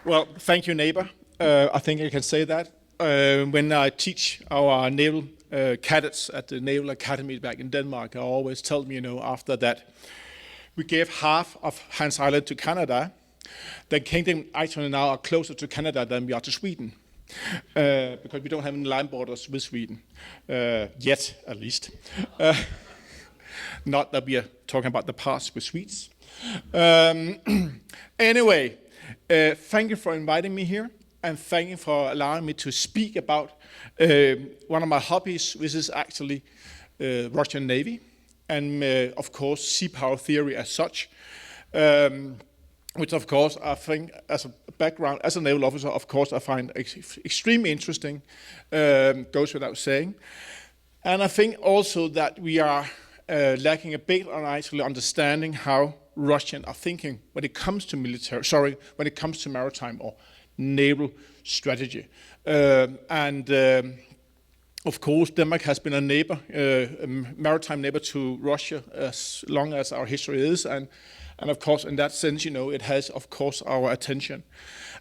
Well, thank you, neighbor. I think I can say that. When I teach our naval cadets at the Naval Academy back in Denmark, I always tell them, after that we gave half of Hans Island to Canada, the kingdom actually now are closer to Canada than we are to Sweden. Because we don't have any line borders with Sweden, yet at least. Not that we are talking about the past with Swedes. Anyway, thank you for inviting me here, and thank you for allowing me to speak about one of my hobbies, which is actually Russian Navy, and of course sea power theory as such, which of course I think as a background, as a naval officer, of course I find extremely interesting, goes without saying. And I think also that we are lacking a bit on actually understanding how Russians are thinking when it comes to when it comes to maritime or naval strategy. Of course, Denmark has been a neighbor, a maritime neighbor to Russia as long as our history is, and of course, in that sense, it has, of course, our attention.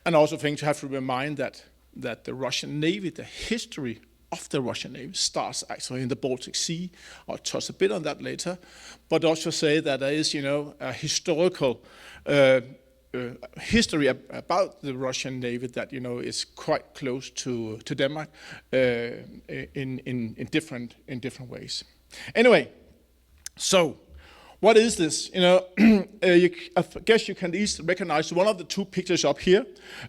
And also think to have to remind that the Russian Navy, the history of the Russian Navy starts actually in the Baltic Sea. I'll touch a bit on that later, but also say that there is, a historical history about the Russian Navy that is quite close to Denmark in different ways. Anyway, so what is this? I guess you can easily recognize one of the two pictures up here.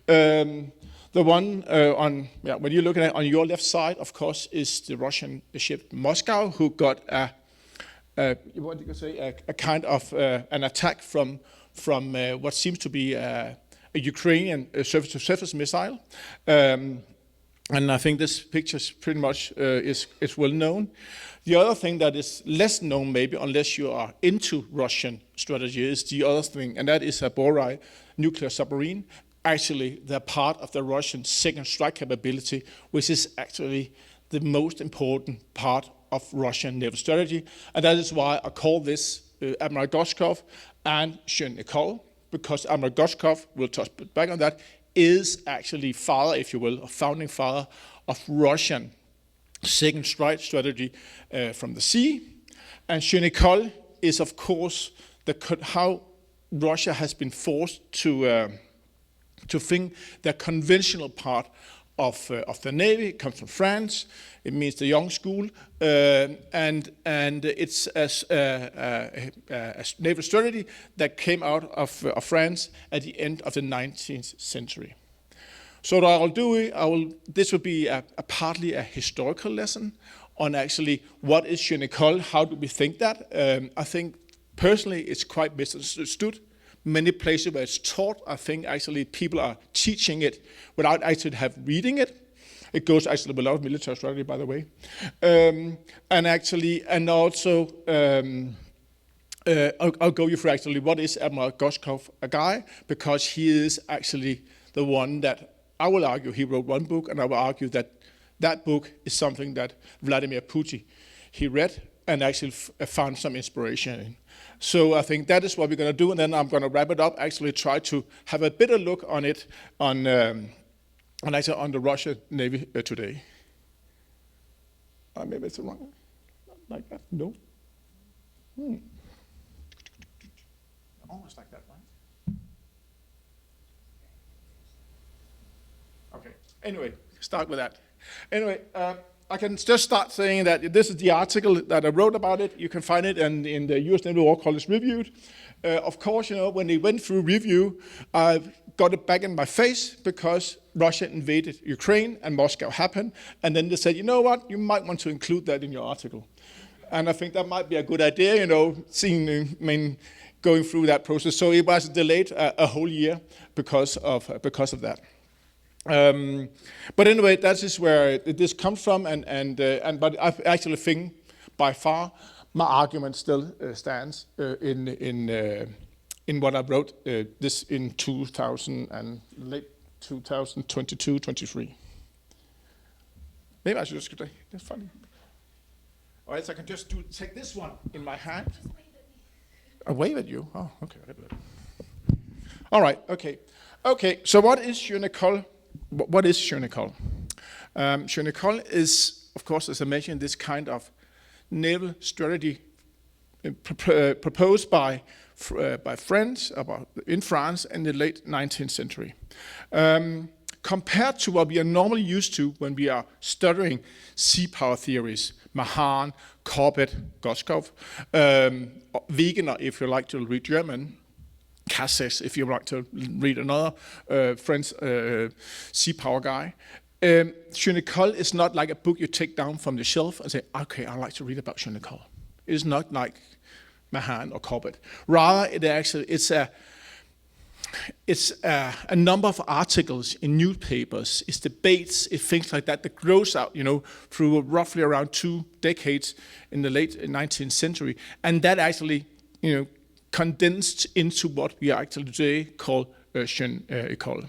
The one when you look at it on your left side, of course, is the Russian ship Moscow, who got a kind of an attack from what seems to be a Ukrainian surface-to-surface missile. And I think this picture pretty much is well known. The other thing that is less known, maybe, unless you are into Russian strategy, is the other thing, and that is a Borai nuclear submarine. Actually, they're part of the Russian second strike capability, which is actually the most important part of Russian naval strategy. And that is why I call this Admiral Gorshkov and Jeune École, because Admiral Gorshkov, we'll touch back on that, is actually father, if you will, a founding father of Russian second strike strategy from the sea. And Jeune École is, of course, how Russia has been forced to think the conventional part of the Navy. It comes from France. It means the young school, and it's a naval strategy that came out of France at the end of the 19th century. So what I'll do, this will be partly a historical lesson on actually what is Jeune École, how do we think that. I think personally it's quite misunderstood. Many places where it's taught, I think actually people are teaching it without actually reading it. It goes actually with a lot of military strategy, by the way. I'll go you through actually what is Admiral Gorshkov a guy, because he is actually the one that I will argue he wrote one book, and I will argue that that book is something that Vladimir Putin, he read and actually found some inspiration in. So I think that is what we're going to do, and then I'm going to wrap it up, actually try to have a better look on it, on the Russian Navy today. Maybe it's wrong, like that, no? Almost like that, right? Okay, anyway, start with that. Anyway, I can just start saying that this is the article that I wrote about it. You can find it in the US Naval War College Reviewed. Of course, when they went through review, I got it back in my face because Russia invaded Ukraine and Moscow happened. And then they said, you know what, you might want to include that in your article. And I think that might be a good idea, going through that process. So it was delayed a whole year because of that. But anyway, that is where this comes from, but I actually think by far my argument still stands in what I wrote this in 2000 and late 2022, 23. Maybe I should just say that's funny. Or else I can just take this one in my hand. I wave at you. Oh, okay. All right, okay. Okay, so what is Jeune École? What is Jeune École? Jeune École is, of course, as I mentioned, this kind of naval strategy proposed by French in France in the late 19th century. Compared to what we are normally used to when we are studying sea power theories, Mahan, Corbett, Goskov, Wegener, if you like to read German, Cassis, if you like to read another French sea power guy. Jeune École is not like a book you take down from the shelf and say, okay, I'd like to read about Jeune École. It's not like Mahan or Corbett. Rather, it's a number of articles in newspapers, it's debates, it's things like that grows out, through roughly around 2 decades in the late 19th century, and that actually, condensed into what we actually today call Jeune École.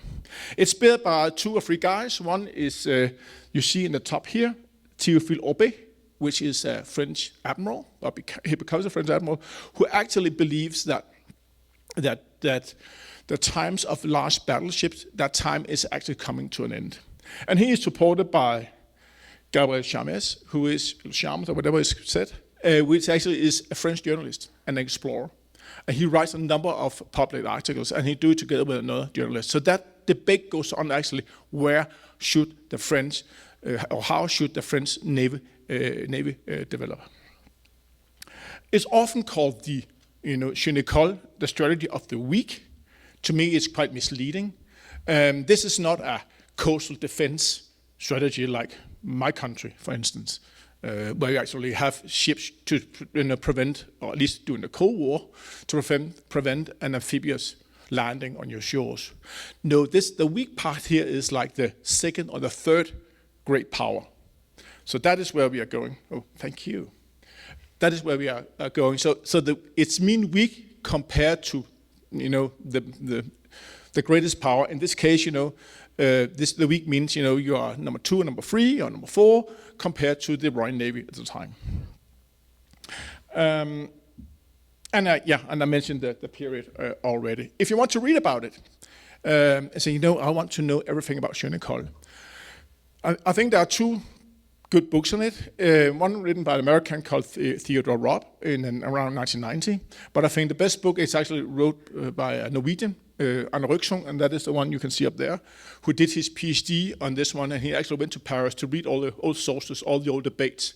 It's built by 2 or 3 guys. One is, you see in the top here, Théophile Aubé, which is a French admiral, or he becomes a French admiral, who actually believes that the times of large battleships, that time is actually coming to an end. And he is supported by Gabriel Chames, who is Chames, or whatever is said, which actually is a French journalist, an explorer. And he writes a number of public articles, and he do it together with another journalist. So that debate goes on actually, where should the French, or how should the French Navy develop? It's often called the, Jeune École, the strategy of the week. To me, it's quite misleading. This is not a coastal defense strategy like my country, for instance, where you actually have ships to prevent, or at least during the Cold War, to prevent an amphibious landing on your shores. No, the weak part here is like the second or the third great power. So that is where we are going. Oh, thank you. That is where we are going. So it's mean weak compared to, the greatest power. In this case, the weak means, you are number 2, number 3, or number 4 compared to the Royal Navy at the time. And I mentioned the period already. If you want to read about it, and say, I want to know everything about Jeune École, I think there are 2 good books on it. One written by an American called Theodore Robb in around 1990. But I think the best book is actually wrote by a Norwegian, Anna Røksung, and that is the one you can see up there, who did his PhD on this one, and he actually went to Paris to read all the old sources, all the old debates.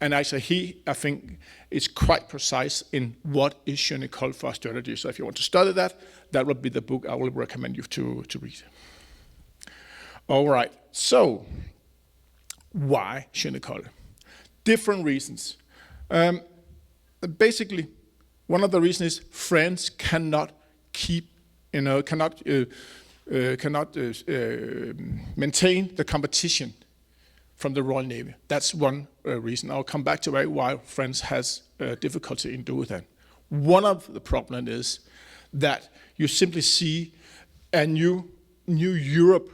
And actually I think, is quite precise in what is Jeune École for strategy. So if you want to study that would be the book I will recommend you to read. All right, so why Jeune École? Different reasons. Basically, one of the reasons is France cannot maintain the competition from the Royal Navy. That's one reason. I'll come back to why France has difficulty in doing that. One of the problems is that you simply see a new Europe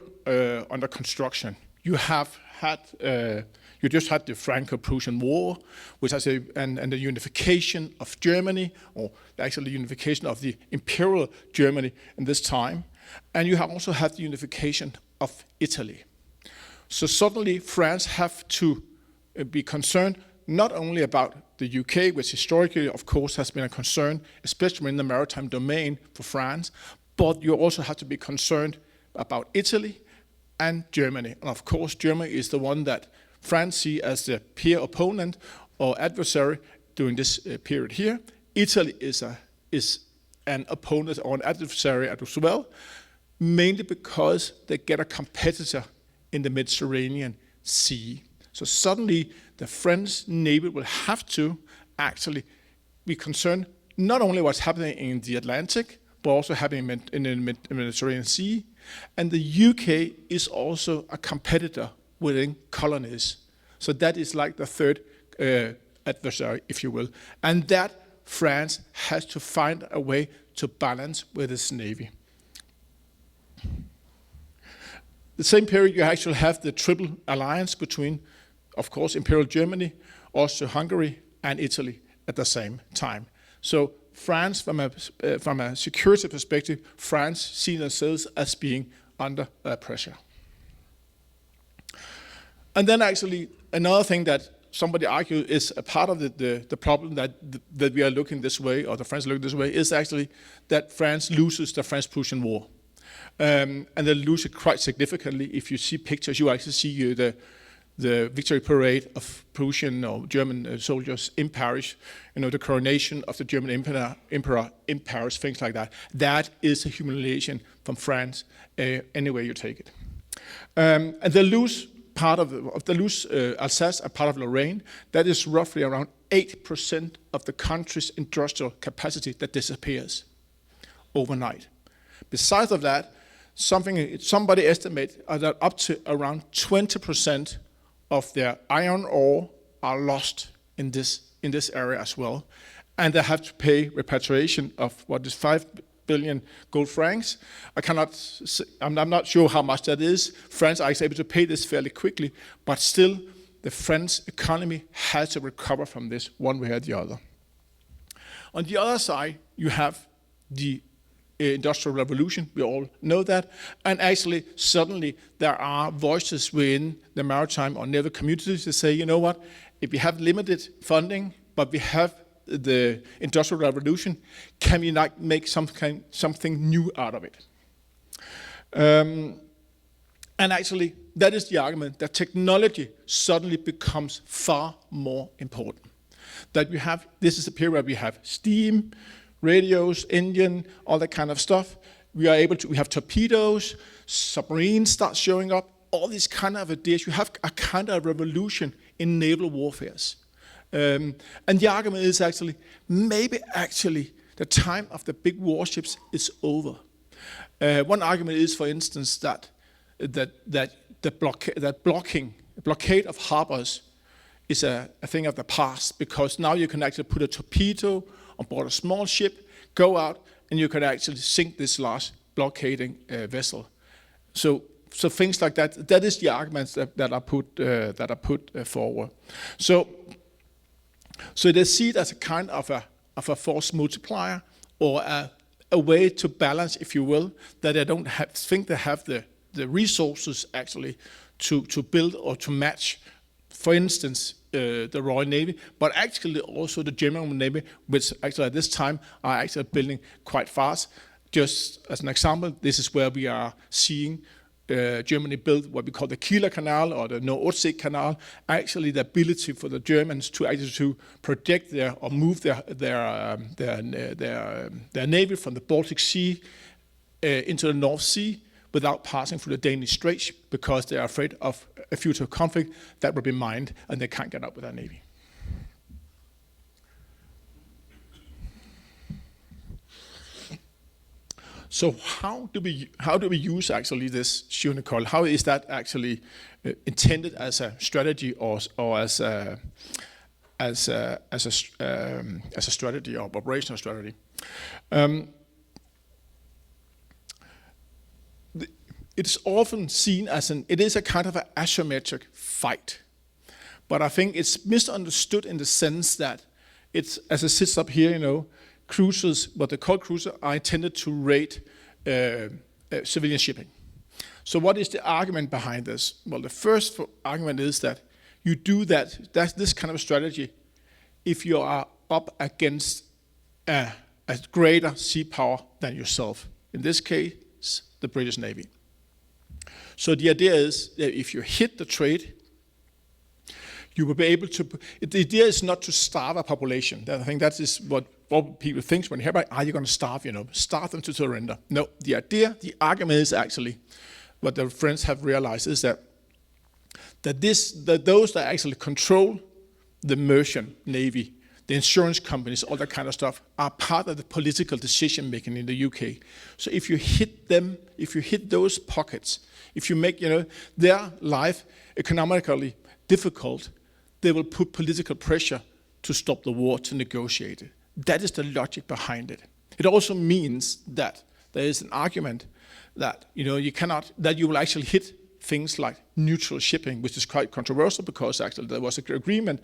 under construction. You have had, you just had the Franco-Prussian War, which I say, and the unification of Germany, or actually the unification of the Imperial Germany in this time, and you have also had the unification of Italy. So suddenly France have to be concerned not only about the UK, which historically, of course, has been a concern, especially in the maritime domain for France, but you also have to be concerned about Italy and Germany. And of course, Germany is the one that France see as the peer opponent or adversary during this period here. Italy is an opponent or an adversary as well, mainly because they get a competitor in the Mediterranean Sea. So suddenly the French Navy will have to actually be concerned not only what's happening in the Atlantic, but also happening in the Mediterranean Sea. And the UK is also a competitor within colonies. So that is like the third adversary, if you will. And that France has to find a way to balance with its navy. The same period, you actually have the triple alliance between, of course, Imperial Germany, Austria-Hungary, and Italy at the same time. So France, from a security perspective, France see themselves as being under pressure. And then actually another thing that somebody argued is a part of the problem that we are looking this way, or the French look this way, is actually that France loses the French-Prussian War. And they lose it quite significantly. If you see pictures, you actually see the victory parade of Prussian or German soldiers in Paris, the coronation of the German emperor in Paris, things like that. That is a humiliation from France, any way you take it. And they lose part of Alsace and part of Lorraine. That is roughly around 8% of the country's industrial capacity that disappears overnight. Besides of that, somebody estimates that up to around 20% of their iron ore are lost in this area as well, and they have to pay repatriation of what is 5 billion gold francs. I'm not sure how much that is. France is able to pay this fairly quickly, but still the French economy has to recover from this one way or the other. On the other side, you have the Industrial Revolution, we all know that, and actually suddenly there are voices within the maritime or naval communities that say, you know what, if we have limited funding, but we have the Industrial Revolution, can we not make something new out of it? And actually, that is the argument that technology suddenly becomes far more important. That this is a period where we have steam, radios, engine, all that kind of stuff. We have torpedoes, submarines start showing up, all these kind of ideas. You have a kind of revolution in naval warfares. And the argument is maybe the time of the big warships is over. One argument is, for instance, that blockade of harbors is a thing of the past, because now you can actually put a torpedo on board a small ship, go out, and you can actually sink this large blockading vessel. So things like that. That is the arguments that are put forward. So they see it as a kind of a force multiplier, or a way to balance, if you will, that they don't think they have the resources actually to build or to match, for instance, the Royal Navy, but actually also the German Navy, which actually at this time are actually building quite fast. Just as an example, this is where we are seeing Germany build what we call the Kieler Canal or the Nordsee Canal. Actually, the ability for the Germans to project or move their navy from the Baltic Sea into the North Sea without passing through the Danish Straits, because they are afraid of a future conflict that will be mined and they can't get up with their navy. So how do we use actually this Jeune École? How is that actually intended as a strategy or as a strategy or operational strategy? It's often seen as it is a kind of an asymmetric fight, but I think it's misunderstood in the sense that it's, as it sits up here, cruisers, what they call cruisers, are intended to raid civilian shipping. So what is the argument behind this? Well, the first argument is that you do that's this kind of strategy if you are up against a greater sea power than yourself. In this case, the British Navy. So the idea is that if you hit the trade, you will be able to. The idea is not to starve a population. I think that is what people think when they hear about, are you going to starve? Starve them to surrender. No, the argument is actually what the French have realized is that those that actually control the merchant navy, the insurance companies, all that kind of stuff, are part of the political decision making in the UK. So if you hit them, if you hit those pockets, if you make their life economically difficult, they will put political pressure to stop the war, to negotiate it. That is the logic behind it. It also means that there is an argument that you will actually hit things like neutral shipping, which is quite controversial because actually there was an agreement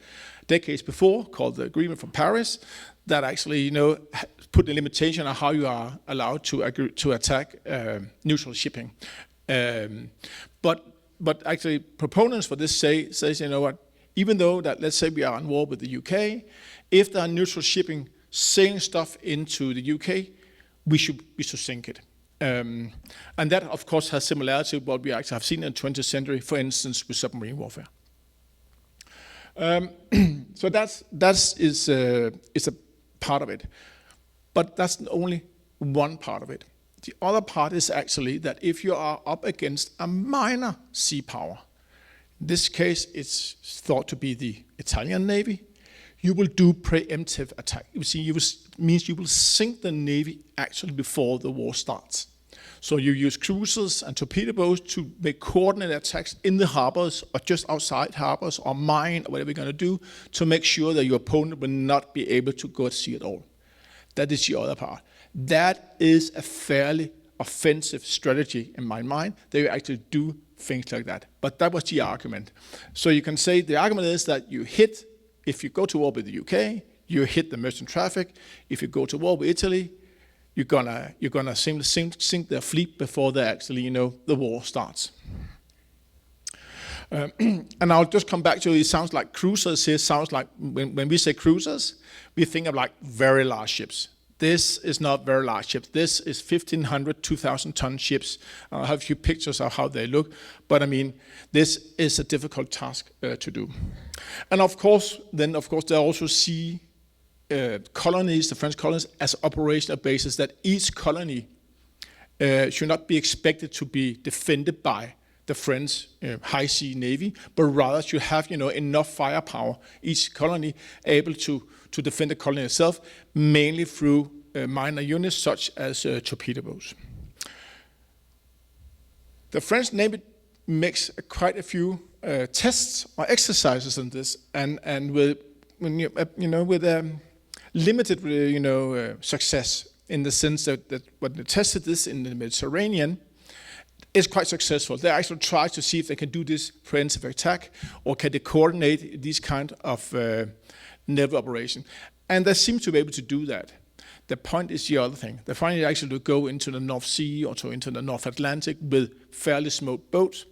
decades before called the Agreement from Paris that actually put a limitation on how you are allowed to attack neutral shipping. But actually, proponents for this says, you know what? Even though that, let's say we are in war with the UK, if there are neutral shipping sailing stuff into the UK, we should sink it. And that, of course, has similarity with what we actually have seen in the 20th century, for instance, with submarine warfare. So that is a part of it. But that's only one part of it. The other part is actually that if you are up against a minor sea power, in this case it's thought to be the Italian Navy, you will do preemptive attack. You see, means you will sink the Navy actually before the war starts. So you use cruisers and torpedo boats to make coordinated attacks in the harbors or just outside harbors or mine or whatever you're going to do to make sure that your opponent will not be able to go at sea at all. That is the other part. That is a fairly offensive strategy in my mind. They actually do things like that. But that was the argument. So you can say the argument is that you hit, if you go to war with the UK, you hit the merchant traffic. If you go to war with Italy, you're gonna sink their fleet before they actually, the war starts. And I'll just come back to it sounds like cruisers here. Sounds like when we say cruisers, we think of like very large ships. This is not very large ships. This is 1,500, 2,000 ton ships. I'll have a few pictures of how they look. But I mean, this is a difficult task to do. And of course, they also see colonies, the French colonies, as operational bases that each colony should not be expected to be defended by the French high sea navy, but rather should have enough firepower, each colony able to defend the colony itself, mainly through minor units such as torpedo boats. The French Navy makes quite a few tests or exercises on this, and with limited success, in the sense that when they tested this in the Mediterranean, it's quite successful. They actually try to see if they can do this preemptive attack, or can they coordinate these kind of naval operation. And they seem to be able to do that. The point is the other thing. They finally actually go into the North Sea or into the North Atlantic with fairly small boats.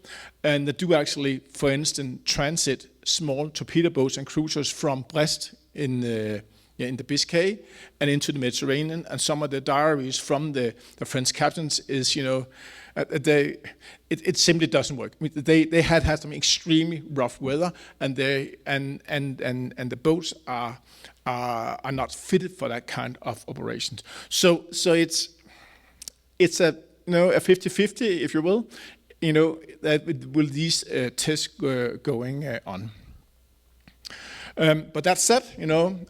And they do actually, for instance, transit small torpedo boats and cruisers from Brest in the Biscay and into the Mediterranean. And some of the diaries from the French captains is, it simply doesn't work. I mean, they had some extremely rough weather, and the boats are not fitted for that kind of operations. So it's a 50-50, if you will. That will these tests going on. But that said,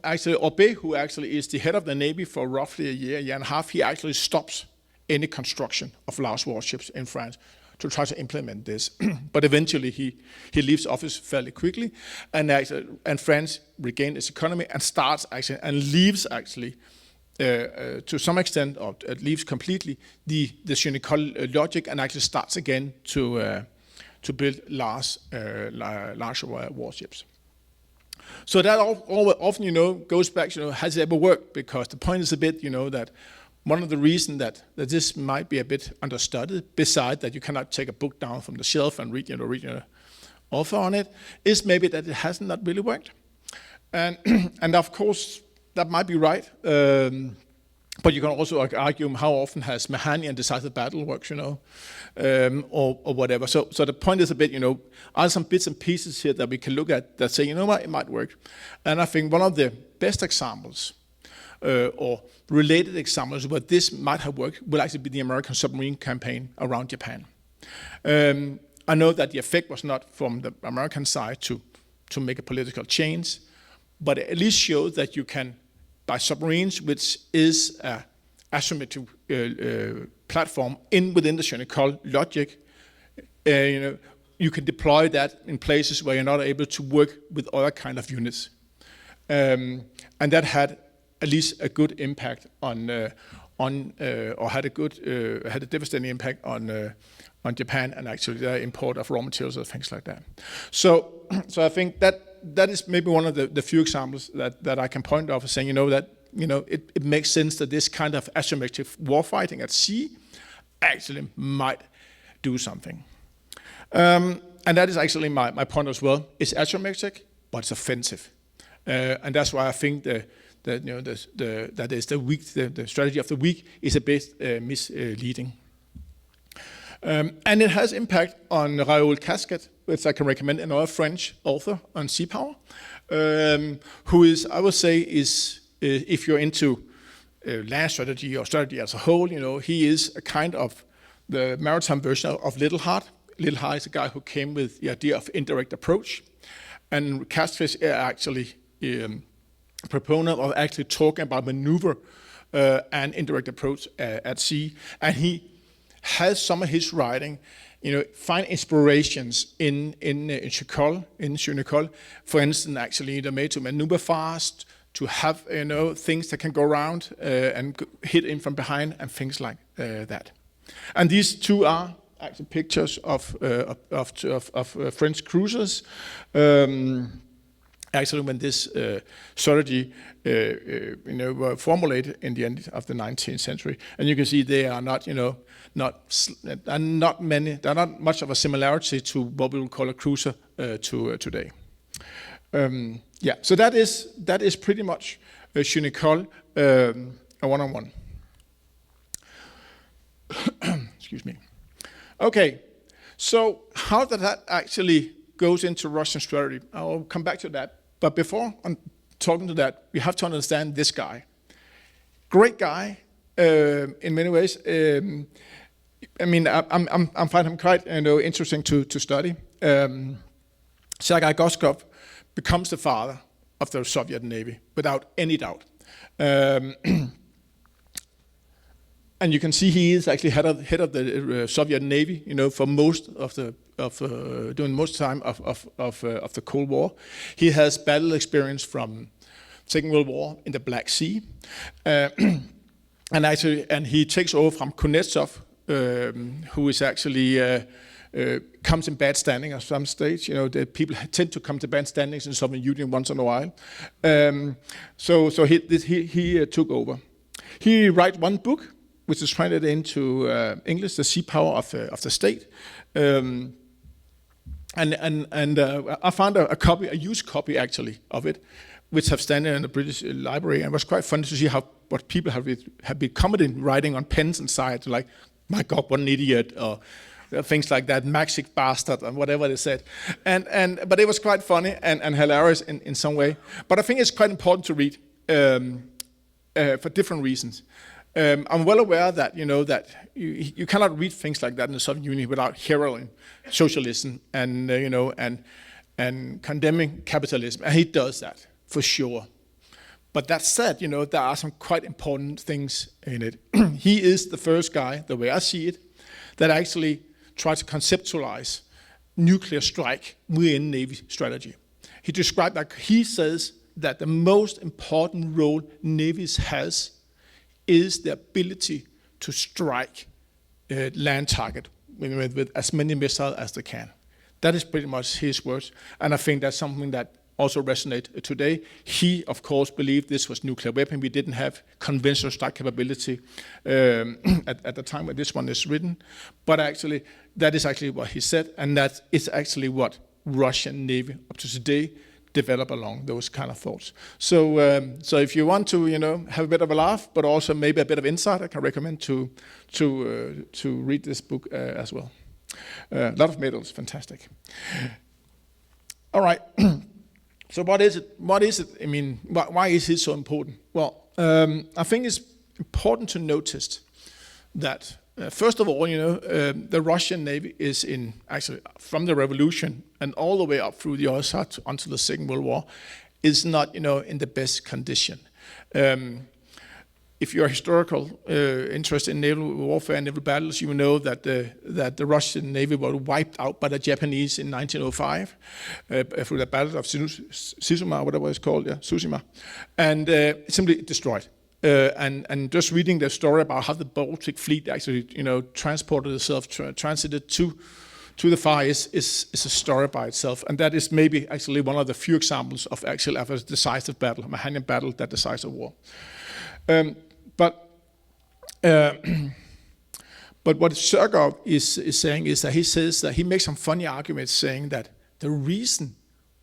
actually Aubé, who actually is the head of the Navy for roughly a year and a half, he actually stops any construction of large warships in France to try to implement this. But eventually he leaves office fairly quickly, and France regains its economy and starts actually, and leaves actually, to some extent, or leaves completely, the Jeune École logic, and actually starts again to build large warships. So that often, goes back, has it ever worked? Because the point is a bit, that one of the reasons that this might be a bit understudied, besides that you cannot take a book down from the shelf and read an author on it, is maybe that it hasn't not really worked. And of course, that might be right. But you can also argue how often has Mahani and Decisive Battle worked, or whatever. So the point is a bit, are some bits and pieces here that we can look at that say, it might work. And I think one of the best examples, or related examples where this might have worked, will actually be the American submarine campaign around Japan. I know that the effect was not from the American side to make a political change, but it at least showed that you can, by submarines, which is an asymmetric platform within the Jeune École logic, you can deploy that in places where you're not able to work with other kind of units, and that had at least a good impact or had a devastating impact on Japan and actually the import of raw materials or things like that. So I think that is maybe one of the few examples that I can point out of saying, that it makes sense that this kind of asymmetric warfighting at sea actually might do something. And that is actually my point as well. It's asymmetric, but it's offensive. And that's why I think that is the strategy of the week is a bit misleading. And it has impact on Raoul Casquet, which I can recommend, another French author on sea power, who is, I would say, if you're into land strategy or strategy as a whole, he is a kind of the maritime version of Little Heart. Little Heart is a guy who came with the idea of indirect approach, and Casquet is actually a proponent of actually talking about maneuver and indirect approach at sea, and he has some of his writing, find inspirations in Jeune École, for instance, actually the made to maneuver fast, to have things that can go around and hit in from behind and things like that. And these two are actually pictures of French cruisers. Actually, when this strategy were formulated in the end of the 19th century, and you can see they are not much of a similarity to what we will call a cruiser today. So that is pretty much Jeune École, a one-on-one. Excuse me. Okay, so how did that actually goes into Russian strategy? I'll come back to that. But before I'm talking to that, we have to understand this guy. Great guy in many ways. I find him quite interesting to study. Sergei Goskov becomes the father of the Soviet Navy without any doubt. And you can see he is actually head of the Soviet Navy, for most of the during most time of the Cold War. He has battle experience from Second World War in the Black Sea, and he takes over from Kuznetsov, who is actually comes in bad standing at some stage. The people tend to come to bad standings in the Soviet Union once in a while. So he took over. He writes one book, which is translated into English, The Sea Power of the State. And I found a used copy actually of it, which have standing in the British Library, and it was quite funny to see what people have been commenting, writing on pens inside, like, my God, what an idiot, or things like that, Maxic bastard, and whatever they said. But it was quite funny and hilarious in some way. But I think it's quite important to read for different reasons. I'm well aware that that you cannot read things like that in the Soviet Union without heralding socialism and and condemning capitalism, and he does that for sure. But that said, there are some quite important things in it. He is the first guy, the way I see it, that actually tried to conceptualize nuclear strike within Navy strategy. He described that he says that the most important role navies has is the ability to strike a land target with as many missiles as they can. That is pretty much his words, and I think that's something that also resonates today. He, of course, believed this was nuclear weapon. We didn't have conventional strike capability at the time when this one is written, but actually, that is actually what he said, and that is actually what Russian Navy up to today develop along those kind of thoughts. So if you want to, have a bit of a laugh, but also maybe a bit of insight, I can recommend to read this book as well. A lot of medals, fantastic. All right. So what is it? I mean, why is it so important? Well, I think it's important to notice that first of all, the Russian Navy is actually from the revolution and all the way up through the other side until the Second World War, is not in the best condition. If you're historical interested in naval warfare and naval battles, you know that the Russian Navy was wiped out by the Japanese in 1905 through the Battle of Tsushima, whatever it's called, Tsushima, and simply destroyed. And just reading the story about how the Baltic Fleet actually, transported itself, transited to the Far East is a story by itself, and that is maybe actually one of the few examples of a decisive battle, a Highlander battle that decides a war. But what Sergov is saying is that he says that he makes some funny arguments saying that the reason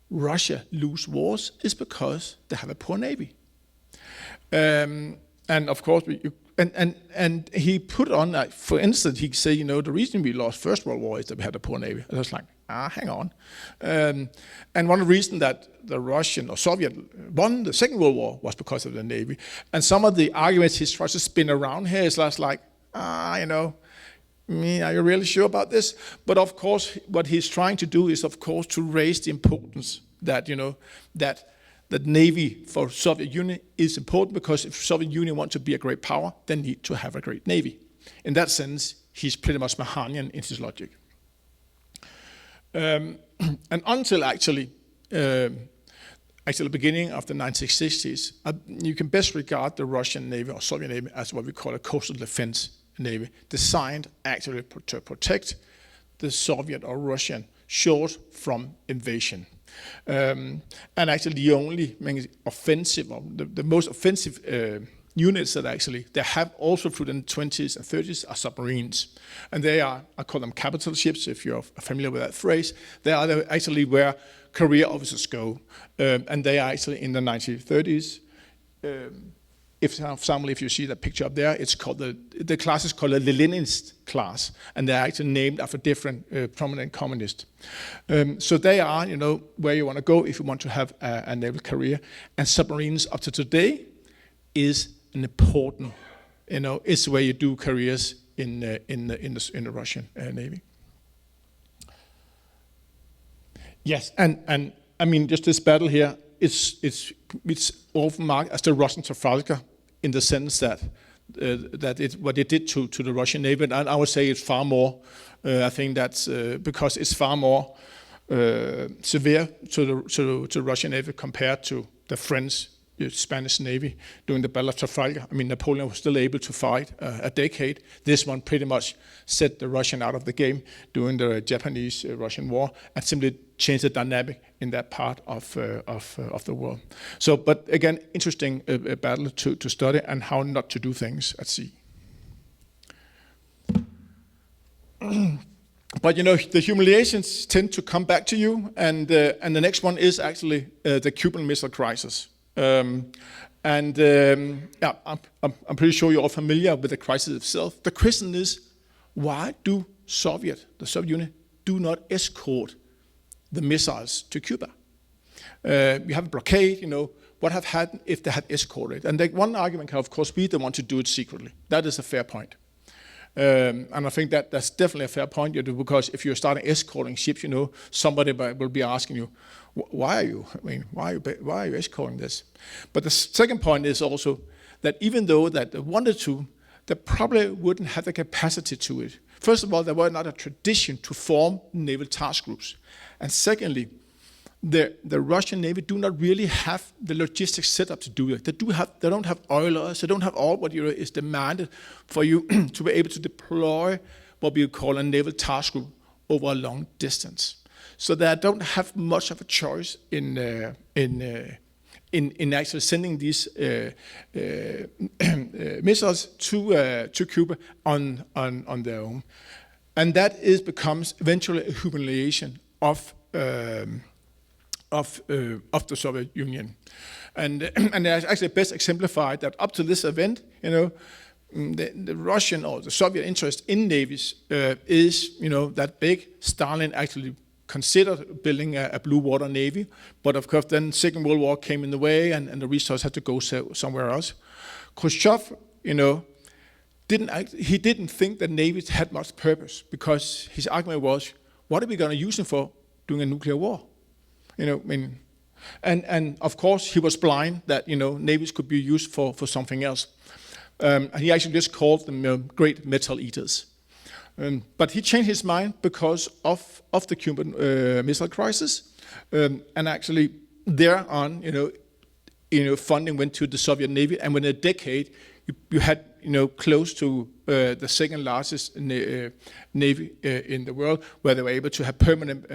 Russia lose wars is because they have a poor navy. And of course, and he put on, for instance, he said, the reason we lost First World War is that we had a poor navy. I was like, hang on. And one reason that the Russian or Soviet won the Second World War was because of the navy. And some of the arguments he's trying to spin around here is just like, are you really sure about this? But of course, what he's trying to do is, of course, to raise the importance that, that Navy for Soviet Union is important, because if Soviet Union want to be a great power, they need to have a great Navy. In that sense, he's pretty much Mahanian in his logic. And until actually the beginning of the 1960s, you can best regard the Russian Navy or Soviet Navy as what we call a coastal defense Navy, designed actually to protect the Soviet or Russian shores from invasion. And actually the only offensive, or the most offensive units that actually they have also through the 20s and 30s are submarines. And they are, I call them capital ships, if you're familiar with that phrase. They are actually where career officers go. And they are actually in the 1930s. For example, if you see that picture up there, it's called the class is called the Leninist class, and they're actually named after different prominent communists. So they are, where you want to go if you want to have a naval career. And submarines up to today is an important, it's where you do careers in the Russian Navy. Yes, and I mean, just this battle here. It's often marked as the Russian Trafalgar, in the sense that what it did to the Russian Navy, and I would say it's far more. I think that's because it's far more severe to the Russian Navy compared to the French, Spanish Navy during the Battle of Trafalgar. I mean, Napoleon was still able to fight a decade. This one pretty much set the Russian out of the game during the Japanese-Russian War, and simply changed the dynamic in that part of the world. So, but again, interesting battle to study, and how not to do things at sea. But the humiliations tend to come back to you, and the next one is actually the Cuban Missile Crisis. I'm pretty sure you're all familiar with the crisis itself. The question is, why do the Soviet Union do not escort the missiles to Cuba? We have a blockade, what have happened if they had escorted? And one argument can, of course, be they want to do it secretly. That is a fair point. And I think that's definitely a fair point, because if you're starting escorting ships, somebody will be asking you, why are you escorting this? But the second point is also that even though that they wanted to, they probably wouldn't have the capacity to it. First of all, there was not a tradition to form naval task groups. And secondly, the Russian Navy do not really have the logistics set up to do it. They don't have oilers, they don't have all what is demanded for you to be able to deploy what we call a naval task group over a long distance. So they don't have much of a choice in actually sending these missiles to Cuba on their own, and that becomes eventually a humiliation of the Soviet Union, and it's actually best exemplified that up to this event, the Russian or the Soviet interest in navies is that big. Stalin actually considered building a blue water navy, but of course then Second World War came in the way, and the resources had to go somewhere else. Khrushchev, didn't think that navies had much purpose, because his argument was, what are we going to use them for during a nuclear war? And of course he was blind that navies could be used for something else. And he actually just called them great metal eaters. But he changed his mind because of the Cuban Missile Crisis, and actually thereon, funding went to the Soviet Navy, and within a decade, you had close to the second largest navy in the world, where they were able to have permanent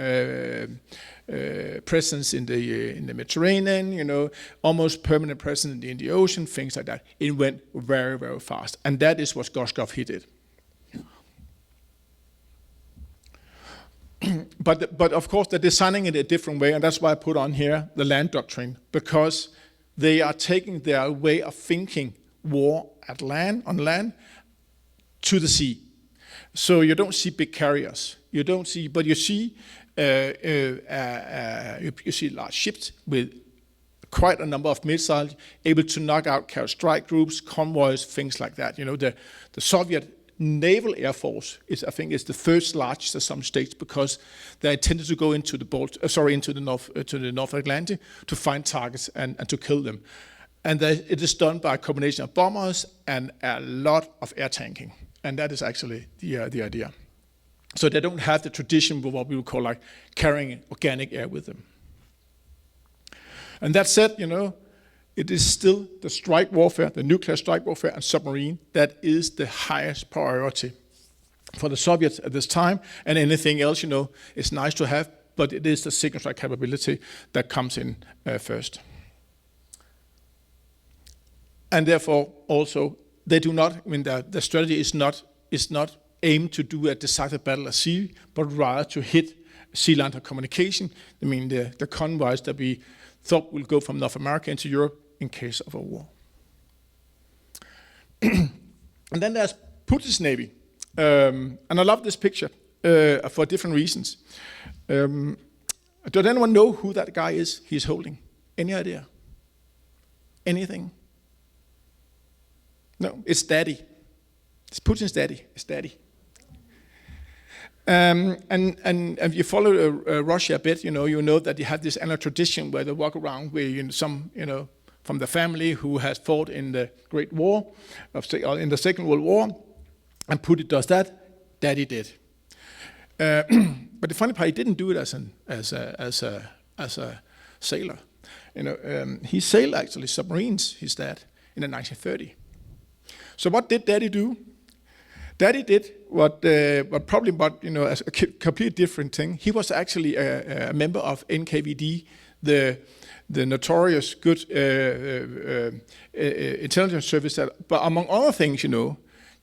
presence in the Mediterranean, almost permanent presence in the ocean, things like that. It went very, very fast. And that is what Gorshkov did. But of course, they're designing it a different way, and that's why I put on here the land doctrine, because they are taking their way of thinking war on land, to the sea. So you don't see big carriers. But you see large ships with quite a number of missiles, able to knock out carrier strike groups, convoys, things like that. The Soviet naval air force is the first largest of some states, because they intended to go into the North Atlantic to find targets and to kill them. And it is done by a combination of bombers and a lot of air tanking. And that is actually the idea. So they don't have the tradition of what we would call like carrying organic air with them. And that said, it is still the strike warfare, the nuclear strike warfare and submarine, that is the highest priority for the Soviets at this time. And anything else, is nice to have, but it is the single strike capability that comes in first. And therefore, also, they do not, the strategy is not aimed to do a decisive battle at sea, but rather to hit sea-land communication. The convoys that we thought will go from North America into Europe in case of a war. And then there's Putin's Navy. And I love this picture for different reasons. Does anyone know who that guy is he's holding? Any idea? Anything? No, it's Daddy. It's Putin's daddy. It's Daddy. And if you follow Russia a bit, you know that they have this annual tradition where they walk around with some, from the family who has fought in the Great War, in the Second World War, and Putin does that. Daddy did. But the funny part, he didn't do it as a sailor. He sailed actually submarines, his dad, in the 1930s. So what did Daddy do? Daddy did what as a completely different thing. He was actually a member of NKVD, the notorious good intelligence service that, but among other things,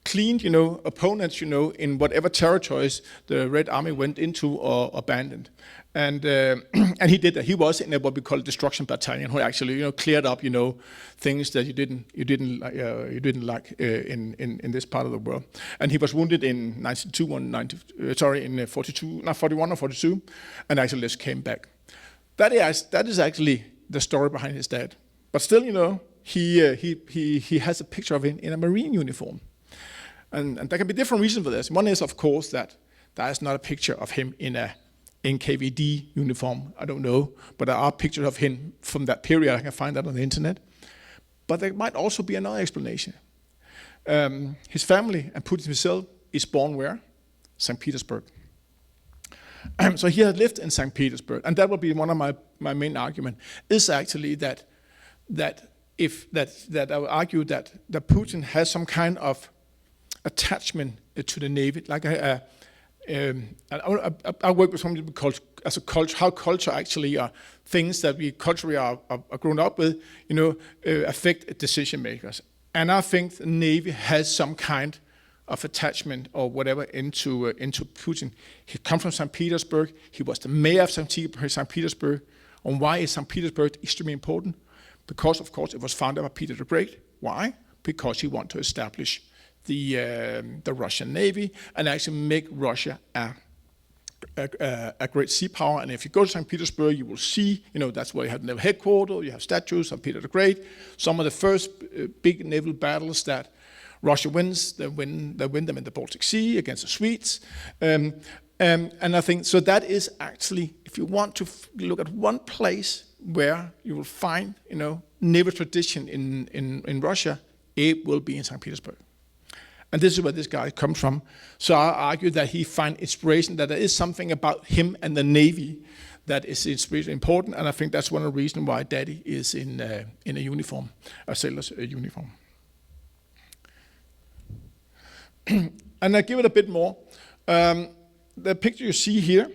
cleaned, opponents, in whatever territories the Red Army went into or abandoned. And he did that. He was in what we call a destruction battalion, who actually, cleared up, things that you didn't like in this part of the world. And he was wounded in 41 or 42, and actually just came back. That is actually the story behind his dad. But still, he has a picture of him in a Marine uniform. And there can be different reasons for this. One is, of course, that there is not a picture of him in a NKVD uniform. I don't know, but there are pictures of him from that period. I can find that on the internet. But there might also be another explanation. His family and Putin himself is born where? St. Petersburg. So he had lived in St. Petersburg, and that would be one of my main argument, is actually that I would argue that Putin has some kind of attachment to the Navy. Like I work with something called as a culture, how culture actually are things that we culturally are grown up with, affect decision makers. And I think the Navy has some kind of attachment or whatever into Putin. He comes from St. Petersburg. He was the mayor of St. Petersburg. And why is St. Petersburg extremely important? Because, of course, it was founded by Peter the Great. Why? Because he wanted to establish the Russian Navy and actually make Russia a great sea power. And if you go to St. Petersburg, you will see, that's where you have the naval headquarters, you have statues of Peter the Great. Some of the first big naval battles that Russia wins, they win them in the Baltic Sea against the Swedes. And I think, so that is actually, if you want to look at one place where you will find, naval tradition in Russia, it will be in St. Petersburg. And this is where this guy comes from. So I argue that he finds inspiration, that there is something about him and the Navy that is important. And I think that's one of the reasons why Daddy is in a uniform, a sailor's uniform. And I give it a bit more. The picture you see here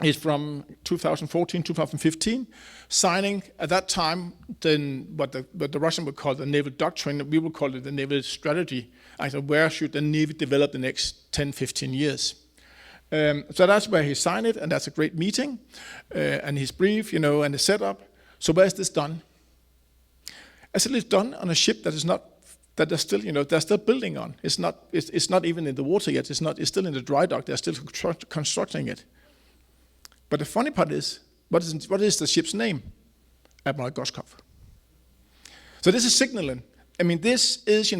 is from 2014, 2015, signing at that time then what the Russian would call the naval doctrine, we would call it the naval strategy. Where should the Navy develop the next 10, 15 years? So that's where he signed it, and that's a great meeting, and his brief, and the setup. So where is this done? Actually, it's done on a ship that is not, that they're still building on. It's not even in the water yet. It's still in the dry dock. They're still constructing it. But the funny part is, what is the ship's name? Admiral Goskov. So this is signaling. This is,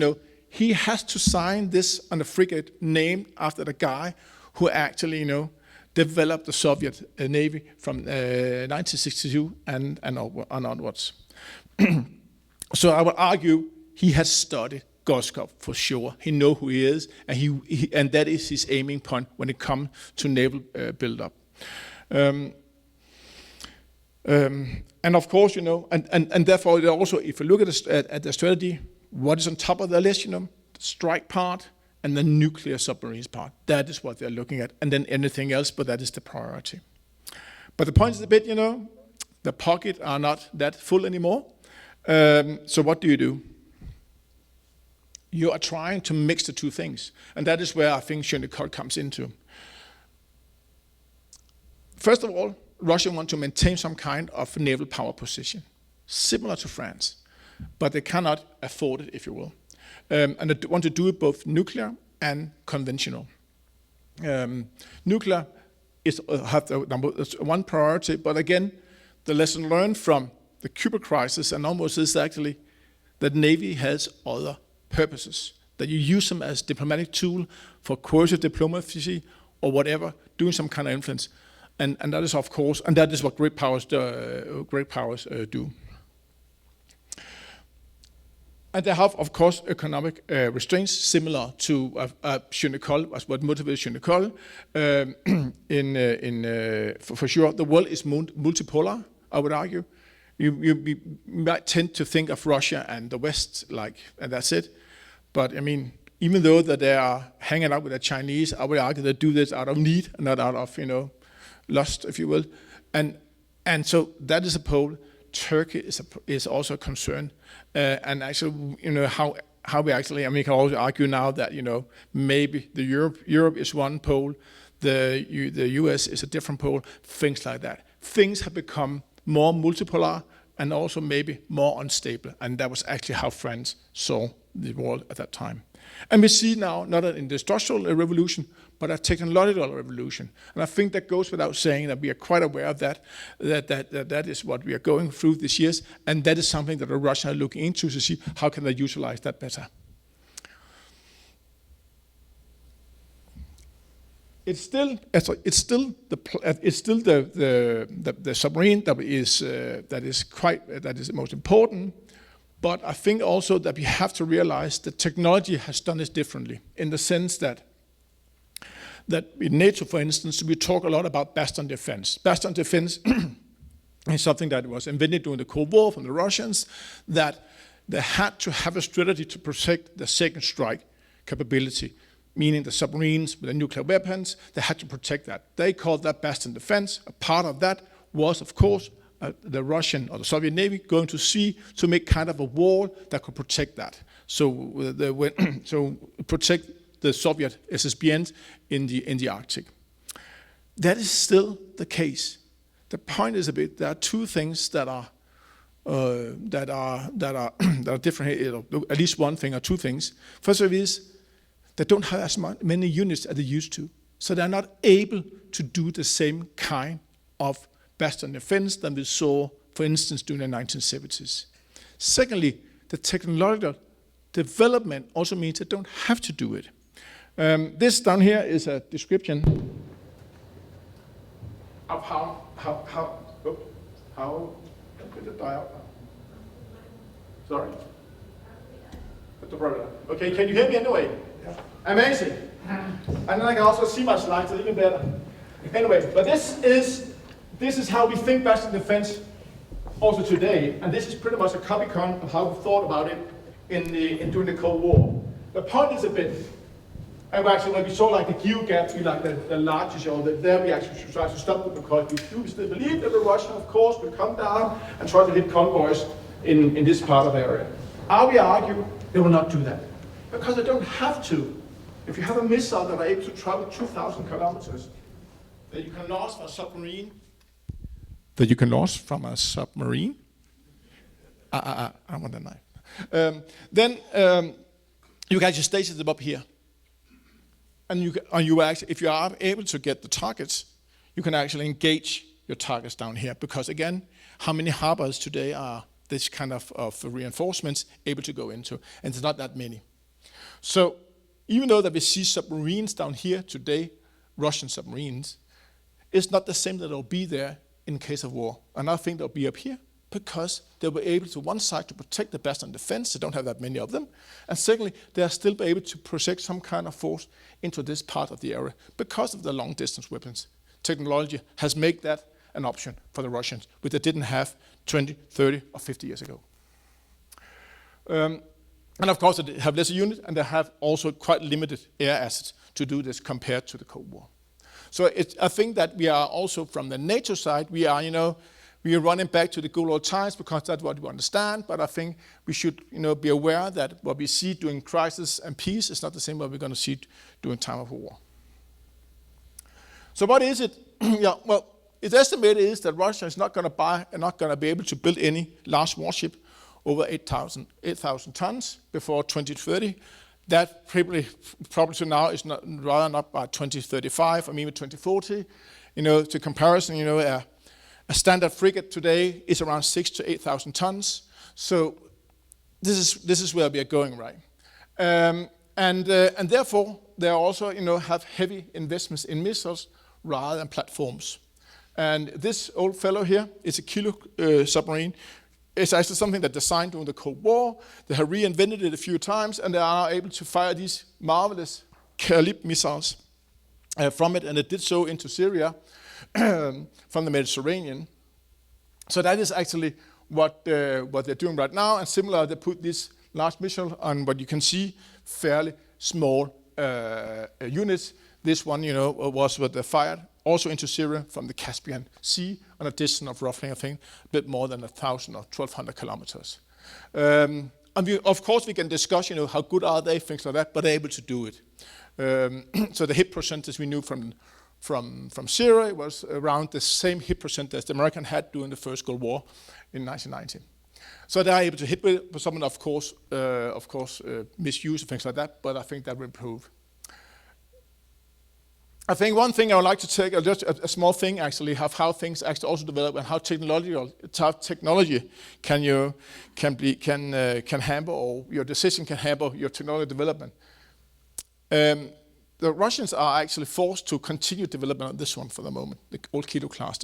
he has to sign this on a frigate named after the guy who actually, developed the Soviet Navy from 1962 and onwards. So I would argue he has studied Goskov for sure. He knows who he is, and that is his aiming point when it comes to naval build-up. And of course, and therefore also, if you look at the strategy, what is on top of the list, the strike part and the nuclear submarines part. That is what they're looking at, and then anything else, but that is the priority. But the point is a bit, the pockets are not that full anymore. So what do? You are trying to mix the two things, and that is where I think Jeune École comes into. First of all, Russia wants to maintain some kind of naval power position, similar to France, but they cannot afford it, if you will. And they want to do it both nuclear and conventional. Nuclear is one priority, but again, the lesson learned from the Cuba crisis and almost is actually that Navy has other purposes, that you use them as diplomatic tool for coercive diplomacy or whatever, doing some kind of influence. And that is, of course, and that is what great powers do. And they have, of course, economic restraints similar to Jeune École, as what motivates Jeune École. For sure, the world is multipolar, I would argue. You might tend to think of Russia and the West and that's it. But even though that they are hanging out with the Chinese, I would argue they do this out of need, not out of lust, if you will. And so that is a pole. Turkey is also a concern, and actually, how we actually. You can also argue now that maybe the Europe is one pole, the US is a different pole. Things like that. Things have become more multipolar and also maybe more unstable, and that was actually how France saw the world at that time. And we see now not an industrial revolution, but a technological revolution. And I think that goes without saying that we are quite aware of that is what we are going through this year, and that is something that the Russians are looking into to see how can they utilize that better. It's still the submarine that is most important. But I think also that we have to realize that technology has done this differently in the sense that in NATO, for instance, we talk a lot about bastion defense. Bastion defense is something that was invented during the Cold War from the Russians, that they had to have a strategy to protect the second strike capability, meaning the submarines with the nuclear weapons. They had to protect that. They called that bastion defense. A part of that was, of course, the Russian or the Soviet Navy going to sea to make kind of a wall that could protect that. So protect the Soviet SSBNs in the Arctic. That is still the case. The point is a bit. There are two things that are different here. At least one thing or two things. First of all is they don't have as many units as they used to, so they're not able to do the same kind of bastion defense than we saw, for instance, during the 1970s. Secondly, the technological development also means they don't have to do it. This down here is a description of how did it die out? Sorry? Okay, can you hear me anyway? Yeah. Amazing. And then I can also see my slides even better. Anyway, but this is how we think bastion defense also today, and this is pretty much a copycat of how we thought about it during the Cold War. The point is a bit And actually, when we saw like the GIUK gap, we like the largest, or there we actually should try to stop them because we do still believe that the Russian, of course, will come down and try to hit convoys in this part of the area. I will argue they will not do that because they don't have to. If you have a missile that are able to travel 2,000 kilometers, that you can launch from a submarine, I want that knife. Then you can actually station them up here. And you actually, if you are able to get the targets, you can actually engage your targets down here. Because again, how many harbors today are this kind of reinforcements able to go into? And it's not that many. So even though that we see submarines down here today, Russian submarines, it's not the same that they'll be there in case of war. And I think they'll be up here because they were able to, one side, to protect the bastion defense. They don't have that many of them. And secondly, they are still able to project some kind of force into this part of the area because of the long-distance weapons. Technology has made that an option for the Russians, which they didn't have 20, 30, or 50 years ago. And of course, they have lesser units, and they have also quite limited air assets to do this compared to the Cold War. So I think that we are also, from the NATO side, we are running back to the good old times because that's what we understand. But I think we should, be aware that what we see during crisis and peace is not the same what we're going to see during time of war. So what is it? Well, its estimated is that Russia is not going to buy and not going to be able to build any large warship over 8,000 tons before 2030. That probably now is rather not by 2035 or maybe 2040. To comparison, a standard frigate today is around 6,000 to 8,000 tons. So this is where we are going, right? And therefore, they also, have heavy investments in missiles rather than platforms. And this old fellow here is a GIUK submarine. It's actually something that designed during the Cold War. They have reinvented it a few times, and they are able to fire these marvelous Kalib missiles from it, and it did so into Syria from the Mediterranean. So that is actually what they're doing right now. And similar, they put this large missile on what you can see, fairly small units. This one, was what they fired also into Syria from the Caspian Sea on a distance of roughly, I think, a bit more than 1,000 or 1,200 kilometers. And of course, we can discuss, how good are they, things like that, but they're able to do it. So the hit percentage we knew from Syria was around the same hit percentage the American had during the First Gulf War in 1990. So they are able to hit with, but someone, of course, misuse and things like that, but I think that will improve. I think one thing I would like to take, just a small thing actually, of how things actually also develop and how technology can hamper, or your decision can hamper your technology development. The Russians are actually forced to continue development on this one for the moment, the old Kilo class.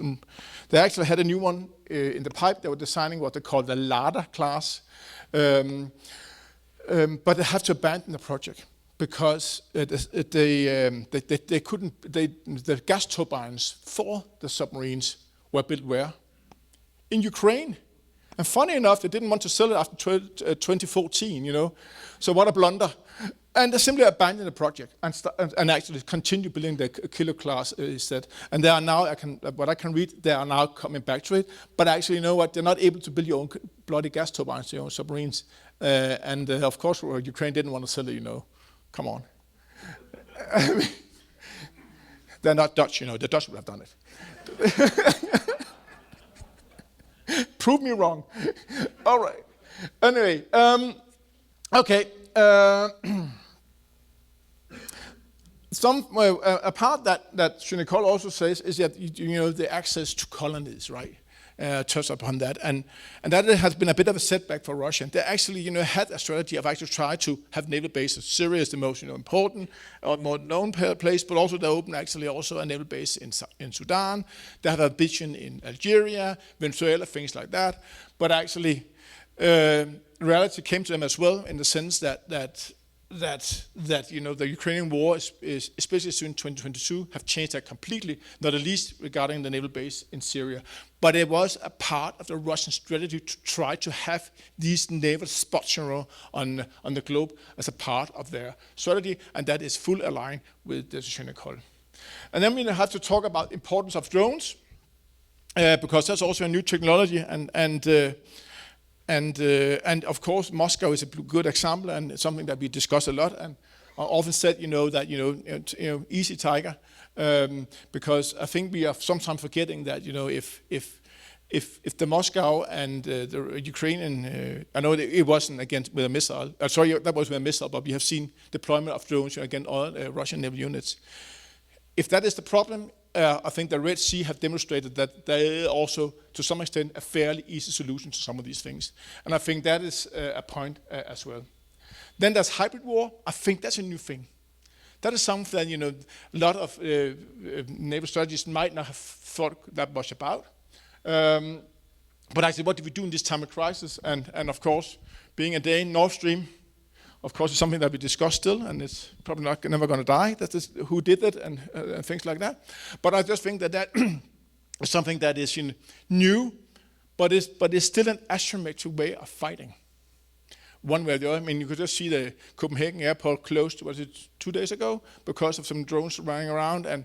They actually had a new one in the pipe. They were designing what they call the Highlander class, but they have to abandon the project because they couldn't. The gas turbines for the submarines were built where? In Ukraine. And funny enough, they didn't want to sell it after 2014, So what a blunder. And they simply abandoned the project and actually continue building the Kilo class instead. And they are now, what I can read, they are now coming back to it. But actually, they're not able to build your own bloody gas turbines, your own submarines. Of course, Ukraine didn't want to sell it, Come on. They're not Dutch, The Dutch would have done it. Prove me wrong. All right. Anyway, okay. A part that Jeune École also says is that the access to colonies, right? Touch upon that, and that has been a bit of a setback for Russia. They actually, had a strategy of actually trying to have naval bases. Syria is the most, important or more known place, but also they opened actually also a naval base in Sudan. They have a vision in Algeria, Venezuela, things like that. But actually, reality came to them as well in the sense that that the Ukrainian war, is especially soon 2022, have changed that completely, not at least regarding the naval base in Syria. But it was a part of the Russian strategy to try to have these naval spots on the globe as a part of their strategy, and that is full aligned with the Jeune École. And then we have to talk about the importance of drones, because that's also a new technology, and of course, Moscow is a good example, and something that we discuss a lot. And I often said, that easy tiger, because I think we are sometimes forgetting that, if the Moscow and the Ukrainian, I know that it wasn't against with a missile. Sorry, that was with a missile, but we have seen deployment of drones against all Russian naval units. If that is the problem, I think the Red Sea have demonstrated that there is also, to some extent, a fairly easy solution to some of these things. And I think that is a point as well. Then there's hybrid war. I think that's a new thing. That is something that, a lot of naval strategists might not have thought that much about. But actually, what do we do in this time of crisis? And of course, being a Dane, Nord Stream, of course, it's something that we discuss still, and it's probably never going to die. That is who did it and things like that. But I just think that is something that is new, but it's still an asymmetric way of fighting. One way or the other. I mean, you could just see the Copenhagen airport closed, was it 2 days ago, because of some drones running around. And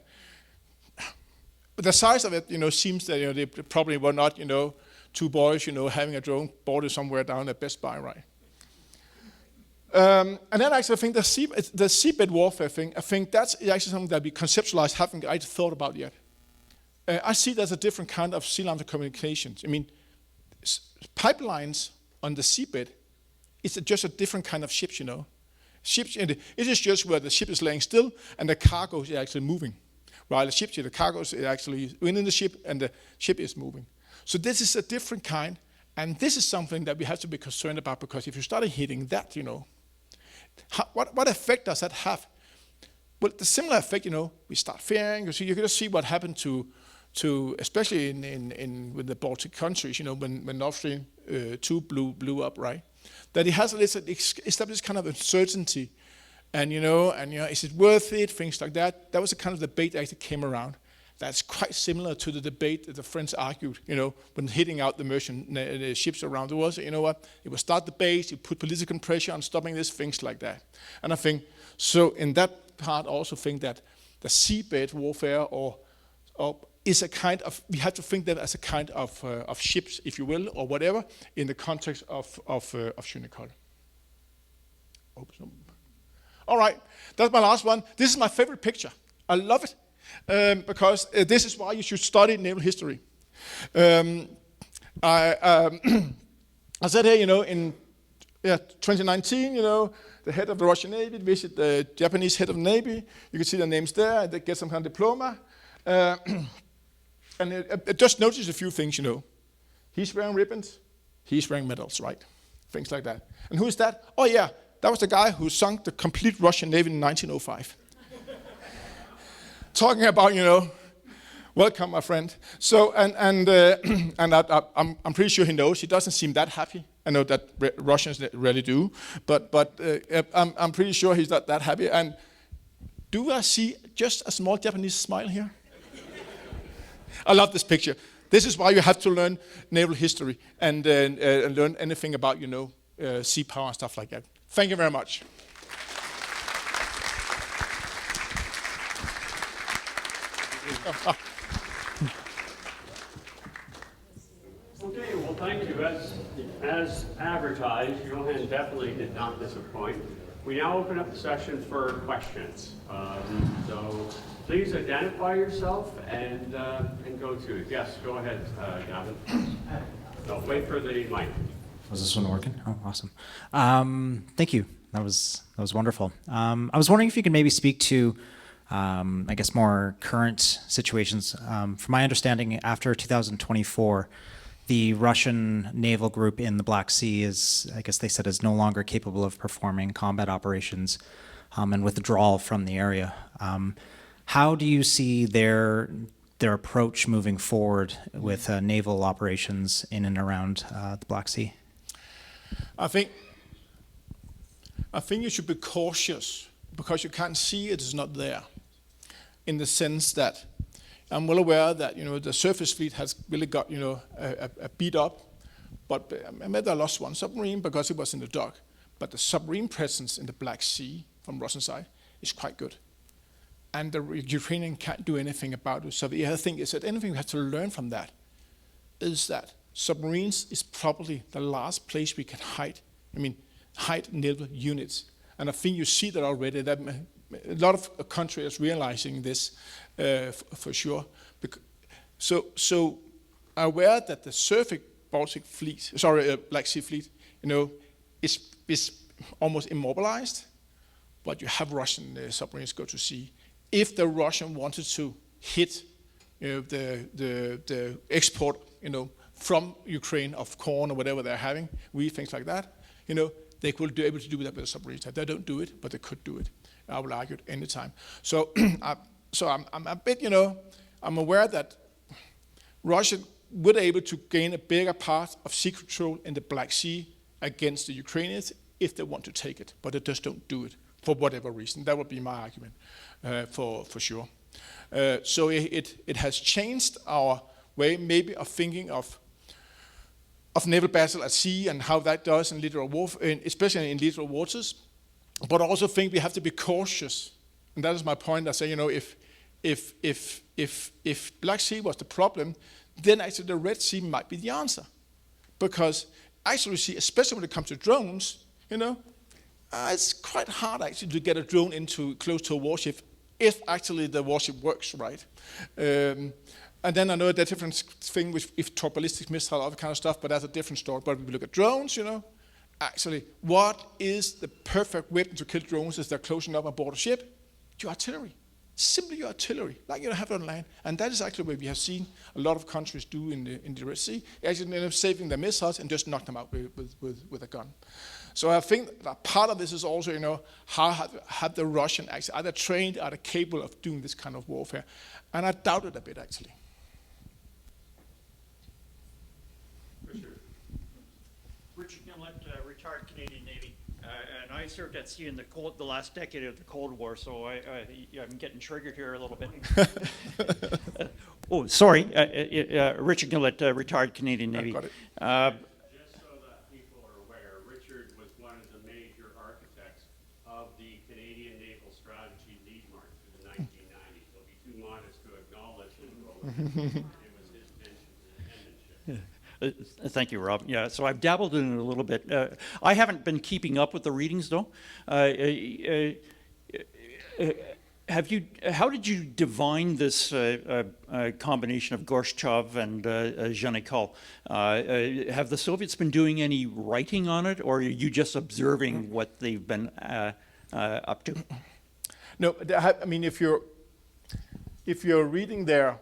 but the size of it, seems that they probably were not, two boys, having a drone boarded somewhere down at Best Buy, right? And then actually, I think the seabed warfare thing, I think that's actually something that we conceptualized, haven't I thought about yet. I see there's a different kind of sea land communications. I mean, pipelines on the seabed, it's just a different kind of ships, Ships, it is just where the ship is laying still and the cargo is actually moving. While the cargo is actually within the ship and the ship is moving. So this is a different kind, and this is something that we have to be concerned about, because if you start hitting that, what effect does that have? Well, the similar effect, we start fearing. You can just see what happened to especially with the Baltic countries, when Nord Stream 2 blew up, right? That it has established kind of uncertainty, and is it worth it? Things like that. That was the kind of debate that actually came around. That's quite similar to the debate that the French argued, when hitting out the merchant ships around the world. So, what? It will start the base, you put political pressure on stopping this, things like that. And I think, so in that part, I also think that the seabed warfare is a kind of, we have to think that as a kind of ships, if you will, or whatever, in the context of Jeune École. All right, that's my last one. This is my favorite picture. I love it. Because this is why you should study naval history. I said here, in 2019, the head of the Russian Navy visited the Japanese head of the Navy. You can see their names there. They get some kind of diploma. And I just noticed a few things, He's wearing ribbons. He's wearing medals, right? Things like that. And who is that? Oh, yeah, that was the guy who sunk the complete Russian Navy in 1905. Talking about, welcome, my friend. So, and I'm pretty sure he knows. He doesn't seem that happy. I know that Russians really do, but I'm pretty sure he's not that happy. And do I see just a small Japanese smile here? I love this picture. This is why you have to learn naval history and learn anything about, sea power and stuff like that. Thank you very much. Okay, well, thank you. As advertised, Johan definitely did not disappoint. We now open up the session for questions. So please identify yourself and go to it. Yes, go ahead, Gavin. No, wait for the mic. Was this one working? Oh, awesome. Thank you. That was wonderful. I was wondering if you could maybe speak to I guess more current situations. From my understanding, after 2024, the Russian naval group in the Black Sea is, I guess they said, is no longer capable of performing combat operations and withdrawal from the area. How do you see their approach moving forward with naval operations in and around the Black Sea? I think I think you should be cautious because you can't see it is not there. In the sense that I'm well aware that the surface fleet has really got a beat up, but I maybe I lost one submarine because it was in the dock. But the submarine presence in the Black Sea from Russian side is quite good, and the Ukrainian can't do anything about it. So the other thing is that anything we have to learn from that is that submarines is probably the last place we can hide. Hide naval units, and I think you see that already. That a lot of countries realizing this for sure. So aware that the surface Baltic fleet, Black Sea fleet, is almost immobilized, but you have Russian submarines go to sea. If the Russian wanted to hit the export, from Ukraine of corn or whatever they're having, things like that, they could be able to do that with the submarines. They don't do it, but they could do it. I will argue it anytime. So, I'm a bit, I'm aware that Russia would be able to gain a bigger part of sea control in the Black Sea against the Ukrainians if they want to take it, but they just don't do it for whatever reason. That would be my argument for sure. So it has changed our way maybe of thinking of naval battle at sea and how that does in littoral warfare, especially in littoral waters. But I also think we have to be cautious, and that is my point. I say, if Black Sea was the problem, then actually the Red Sea might be the answer, because actually we see, especially when it comes to drones, it's quite hard actually to get a drone into close to a warship if actually the warship works right. And then I know that different thing with if ballistic missile, all that kind of stuff, but that's a different story. But when we look at drones, actually, what is the perfect weapon to kill drones as they're closing up aboard a ship? Your artillery. Simply your artillery, like you have it on land. And that is actually what we have seen a lot of countries do in the Red Sea. Actually end up saving their missiles and just knock them out with a gun. So I think that part of this is also, how have the Russian actually, are they trained, are they capable of doing this kind of warfare? And I doubt it a bit, actually. Richard Gimlet, retired Canadian Navy, and I served at sea in the last decade of the Cold War, so I'm getting triggered here a little bit. Richard Gimlet, retired Canadian Navy. Got it. Just so that people are aware, Richard was one of the major architects of the Canadian Naval Strategy Lead March in the 1990s. So be too modest to acknowledge his role. It was his penmanship. Thank you, Rob. Yeah, so I've dabbled in it a little bit. I haven't been keeping up with the readings, though. How did you divine this combination of Gorshchov and Jeune École? Have the Soviets been doing any writing on it, or are you just observing what they've been up to? No, I mean, if you're reading their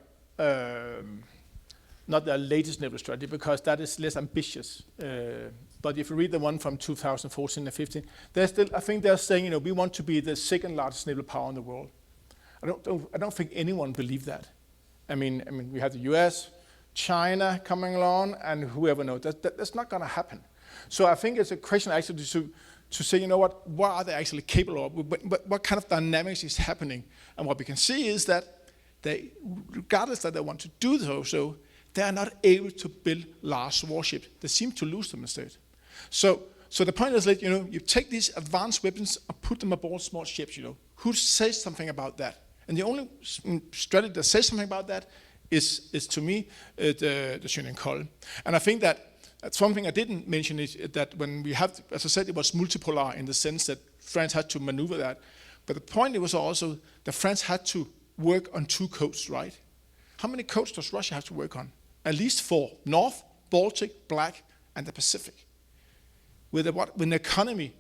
not their latest naval strategy, because that is less ambitious. But if you read the one from 2014 and 15, I think they're saying, we want to be the second largest naval power in the world. I don't think anyone believes that. I mean, we have the U.S., China coming along, and whoever knows. That's not going to happen. So I think it's a question actually to say, what are they actually capable of? What kind of dynamics is happening? And what we can see is that they, regardless that they want to do so, they are not able to build large warships. They seem to lose them instead. So the point is that, you take these advanced weapons and put them aboard small ships, Who says something about that? And the only strategy that says something about that is to me, the Jeune École. And I think that something I didn't mention is that when we have, as I said, it was multipolar in the sense that France had to maneuver that. But the point was also that France had to work on two coasts, right? How many coasts does Russia have to work on? At least 4: North, Baltic, Black, and the Pacific. With an economy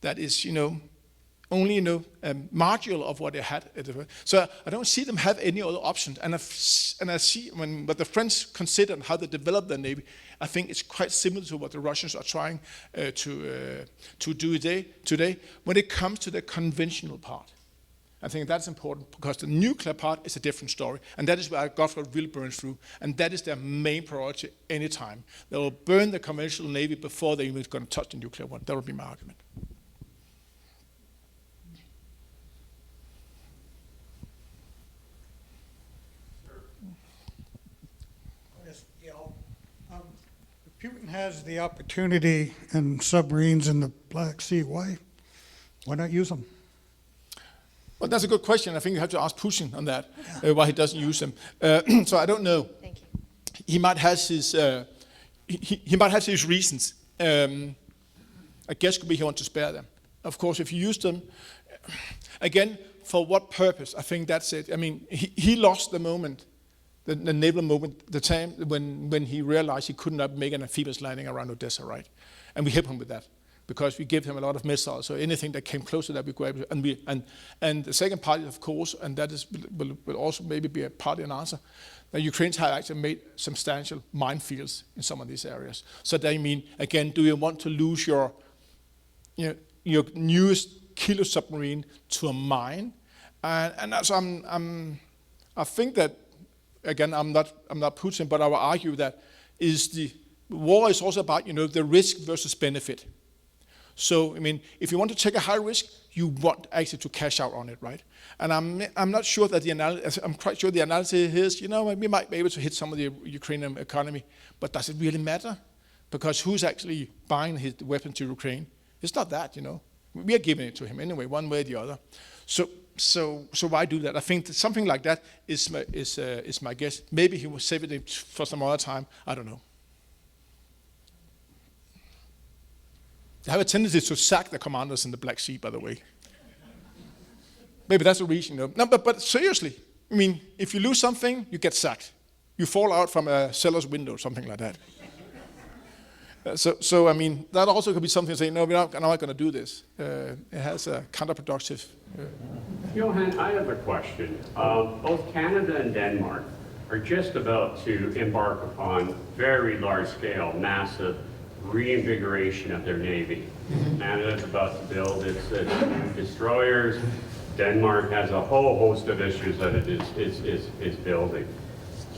that is, only a marginal of what they had. So I don't see them have any other options. And I see what the French consider and how they develop their navy, I think it's quite similar to what the Russians are trying to do today when it comes to the conventional part. I think that's important because the nuclear part is a different story, and that is where Godfrey will burn through, and that is their main priority anytime. They will burn the conventional navy before they're even going to touch the nuclear one. That would be my argument. has the opportunity and submarines in the Black Sea. Why not use them? Well, that's a good question. I think you have to ask Putin on that, why he doesn't use them. So I don't know. Thank you. He might have his he might have his reasons. I guess could be he wants to spare them. Of course, if you use them, again, for what purpose? I think that's it. I mean, he lost the moment, the naval moment, the time when he realized he could not make an amphibious landing around Odessa, right? And we helped him with that, because we gave him a lot of missiles. So anything that came close to that, we were able to. And the second part, of course, and that is will also maybe be a part in answer. The Ukrainians have actually made substantial minefields in some of these areas. So they mean, again, do you want to lose your newest killer submarine to a mine? And so I think that, again, I'm not Putin, but I will argue that the war is also about the risk versus benefit. So I mean, if you want to take a high risk, you want actually to cash out on it, right? And I'm not sure that I'm quite sure the analysis is, we might be able to hit some of the Ukrainian economy, but does it really matter? Because who's actually buying his weapons to Ukraine? It's not that, We are giving it to him anyway, one way or the other. So why do that? I think that something like that is my guess. Maybe he will save it for some other time. I don't know. They have a tendency to sack the commanders in the Black Sea, by the way. Maybe that's a reason. No, but seriously, I mean, if you lose something, you get sacked. You fall out from a cellar's window, something like that. So I mean, that also could be something to say, no, we're not going to do this. It has a counterproductive. Johan, I have a question. Both Canada and Denmark are just about to embark upon very large-scale, massive reinvigoration of their navy. Canada's about to build its new destroyers. Denmark has a whole host of issues that it is building.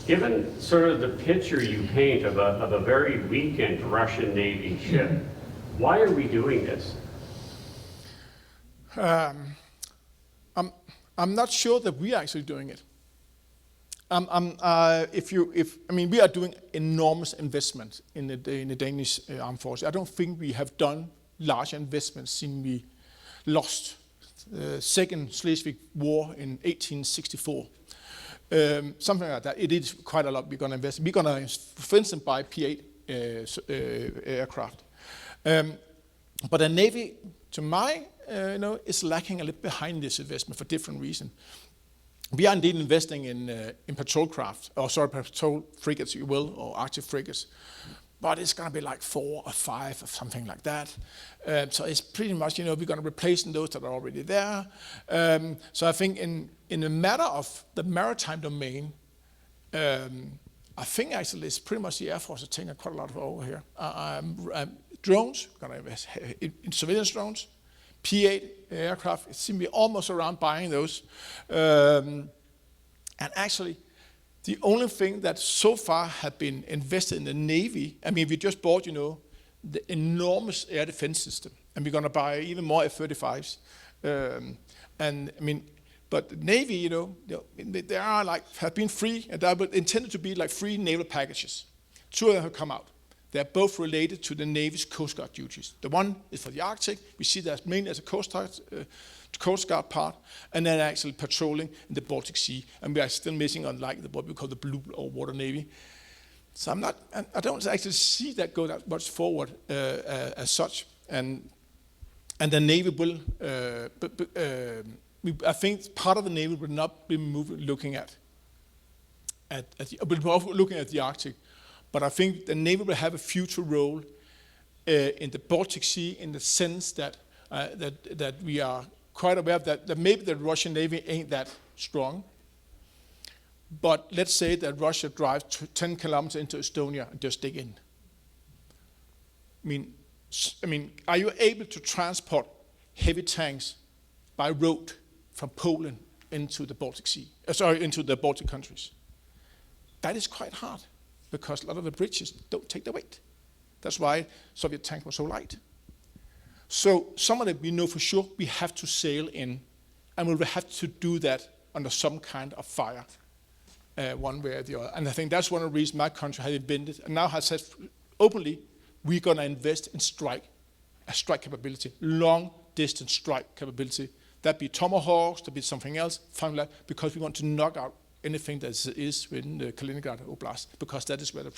Given sort of the picture you paint of a very weakened Russian Navy ship, why are we doing this? I'm not sure that we are actually doing it. We are doing enormous investments in the Danish armed forces. I don't think we have done large investments since we lost the Second Schleswig War in 1864. Something like that. It is quite a lot we're going to invest. We're going to, for instance, buy P-8 aircraft. But the Navy, to my is lacking a little behind this investment for different reasons. We are indeed investing in patrol frigates, you will, or Arctic frigates. But it's going to be like 4 or 5 or something like that. So it's pretty much, we're going to replace those that are already there. So I think in a matter of the maritime domain, I think actually it's pretty much the Air Force is taking quite a lot of over here. Drones, going to invest in surveillance drones, P-8 aircraft. It seems to be almost around buying those. And actually, the only thing that so far have been invested in the Navy, I mean, we just bought, the enormous air defense system, and we're going to buy even more F-35s. And I mean, but the Navy, there are have been free, and they were intended to be like free naval packages. 2 of them have come out. They're both related to the Navy's Coast Guard duties. The one is for the Arctic. We see that mainly as a Coast Guard part, and then actually patrolling in the Baltic Sea. And we are still missing on what we call the Blue or Water Navy. So I don't actually see that go that much forward as such. And the Navy will, I think part of the Navy will not be looking at the Arctic. But I think the Navy will have a future role in the Baltic Sea, in the sense that we are quite aware of that maybe the Russian Navy ain't that strong. But let's say that Russia drives 10 kilometers into Estonia and just dig in. I mean, are you able to transport heavy tanks by road from Poland into the Baltic Sea? Into the Baltic countries? That is quite hard, because a lot of the bridges don't take the weight. That's why Soviet tanks were so light. So some of them we know for sure we have to sail in, and we will have to do that under some kind of fire, one way or the other. And I think that's one of the reasons my country has invented, and now has said openly, we're going to invest in a strike capability, long-distance strike capability. That be Tomahawks, that be something else, because we want to knock out anything that is within the Kaliningrad Oblast, because that is where the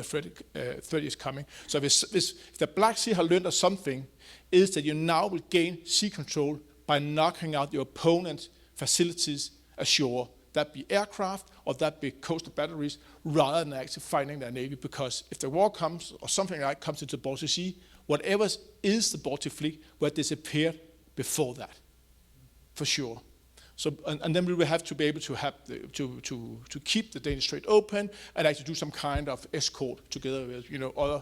threat is coming. So if the Black Sea has learned something, is that you now will gain sea control by knocking out your opponent's facilities ashore. That be aircraft or that be coastal batteries, rather than actually fighting their navy. Because if the war comes or something like that comes into the Baltic Sea, whatever is the Baltic Fleet will disappear before that, for sure. So and then we will have to be able to have to keep the Danish Strait open and actually do some kind of escort together with other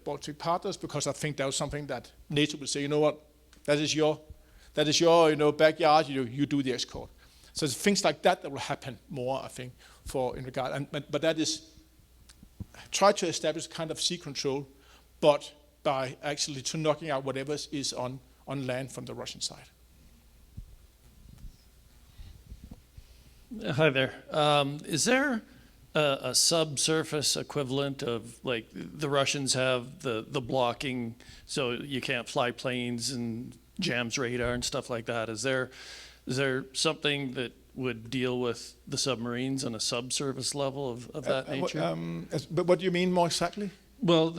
Baltic partners, because I think that was something that NATO will say, you know what, that is your backyard. You do the escort. So it's things like that will happen more, I think, in regard. But that is try to establish kind of sea control, but by actually to knocking out whatever is on land from the Russian side. Hi there. Is there a subsurface equivalent of, like, the Russians have the blocking, so you can't fly planes and jams radar and stuff like that? Is there something that would deal with the submarines on a subsurface level of that nature? But what do you mean more exactly? Well,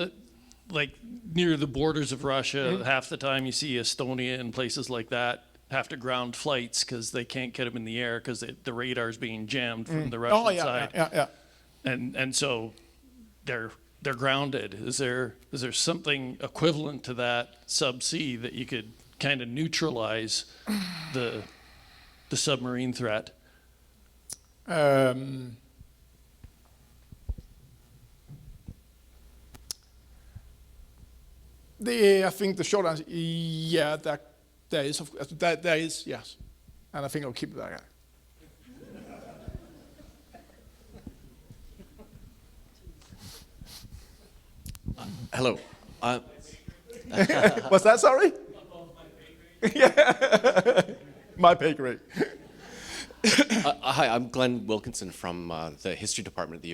like near the borders of Russia, half the time you see Estonia and places like that have to ground flights because they can't get them in the air because the radar is being jammed from the Russian side. Yeah. And so they're grounded. Is there something equivalent to that subsea that you could kind of neutralize the submarine threat? I think the short answer, yeah, there is, yes, and I think I'll keep it like that. Hello. Was that sorry? Yeah, my pay grade. Hi, I'm Glenn Wilkinson from the History Department at the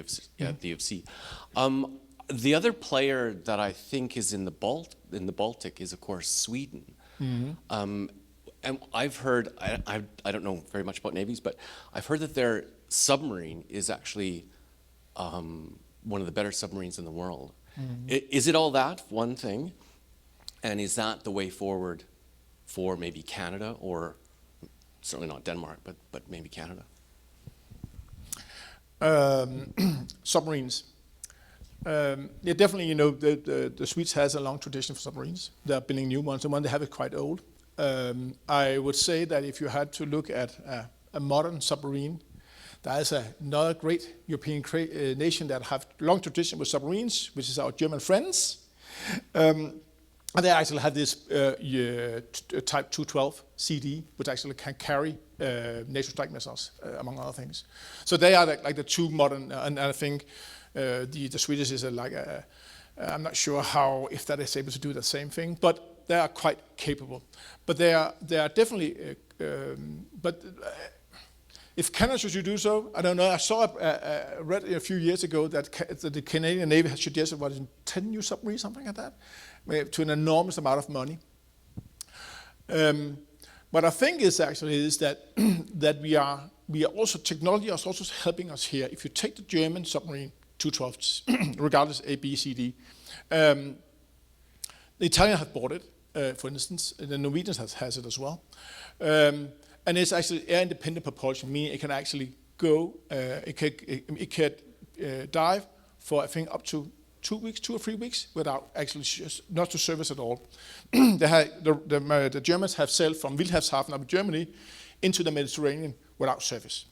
U of C. The other player that I think is in the Baltic is, of course, Sweden. And I've heard, I don't know very much about navies, but I've heard that their submarine is actually one of the better submarines in the world. Is it all that, one thing? And is that the way forward for maybe Canada, or certainly not Denmark, but maybe Canada? Submarines. Yeah, definitely, the Swedes has a long tradition for submarines. They're building new ones, and one they have is quite old. I would say that if you had to look at a modern submarine, there is another great European nation that have long tradition with submarines, which is our German friends. And they actually have this Type 212 CD, which actually can carry NATO strike missiles, among other things. So they are like the two modern, and I think the Swedish is I'm not sure if that is able to do the same thing, but they are quite capable. But they are definitely, if Canada should do so, I don't know. I read a few years ago that the Canadian Navy has suggested 10 new submarines, something like that, to an enormous amount of money. What I think is that that we are also, technology is also helping us here. If you take the German submarine 212, regardless A, B, C, D, the Italians have bought it, for instance. The Norwegians has it as well. And it's actually air-independent propulsion, meaning it can actually go, it can dive for, I think, up to 2 or 3 weeks without actually not to service at all. The Germans have sailed from Wilhelmshaven up in Germany into the Mediterranean without service.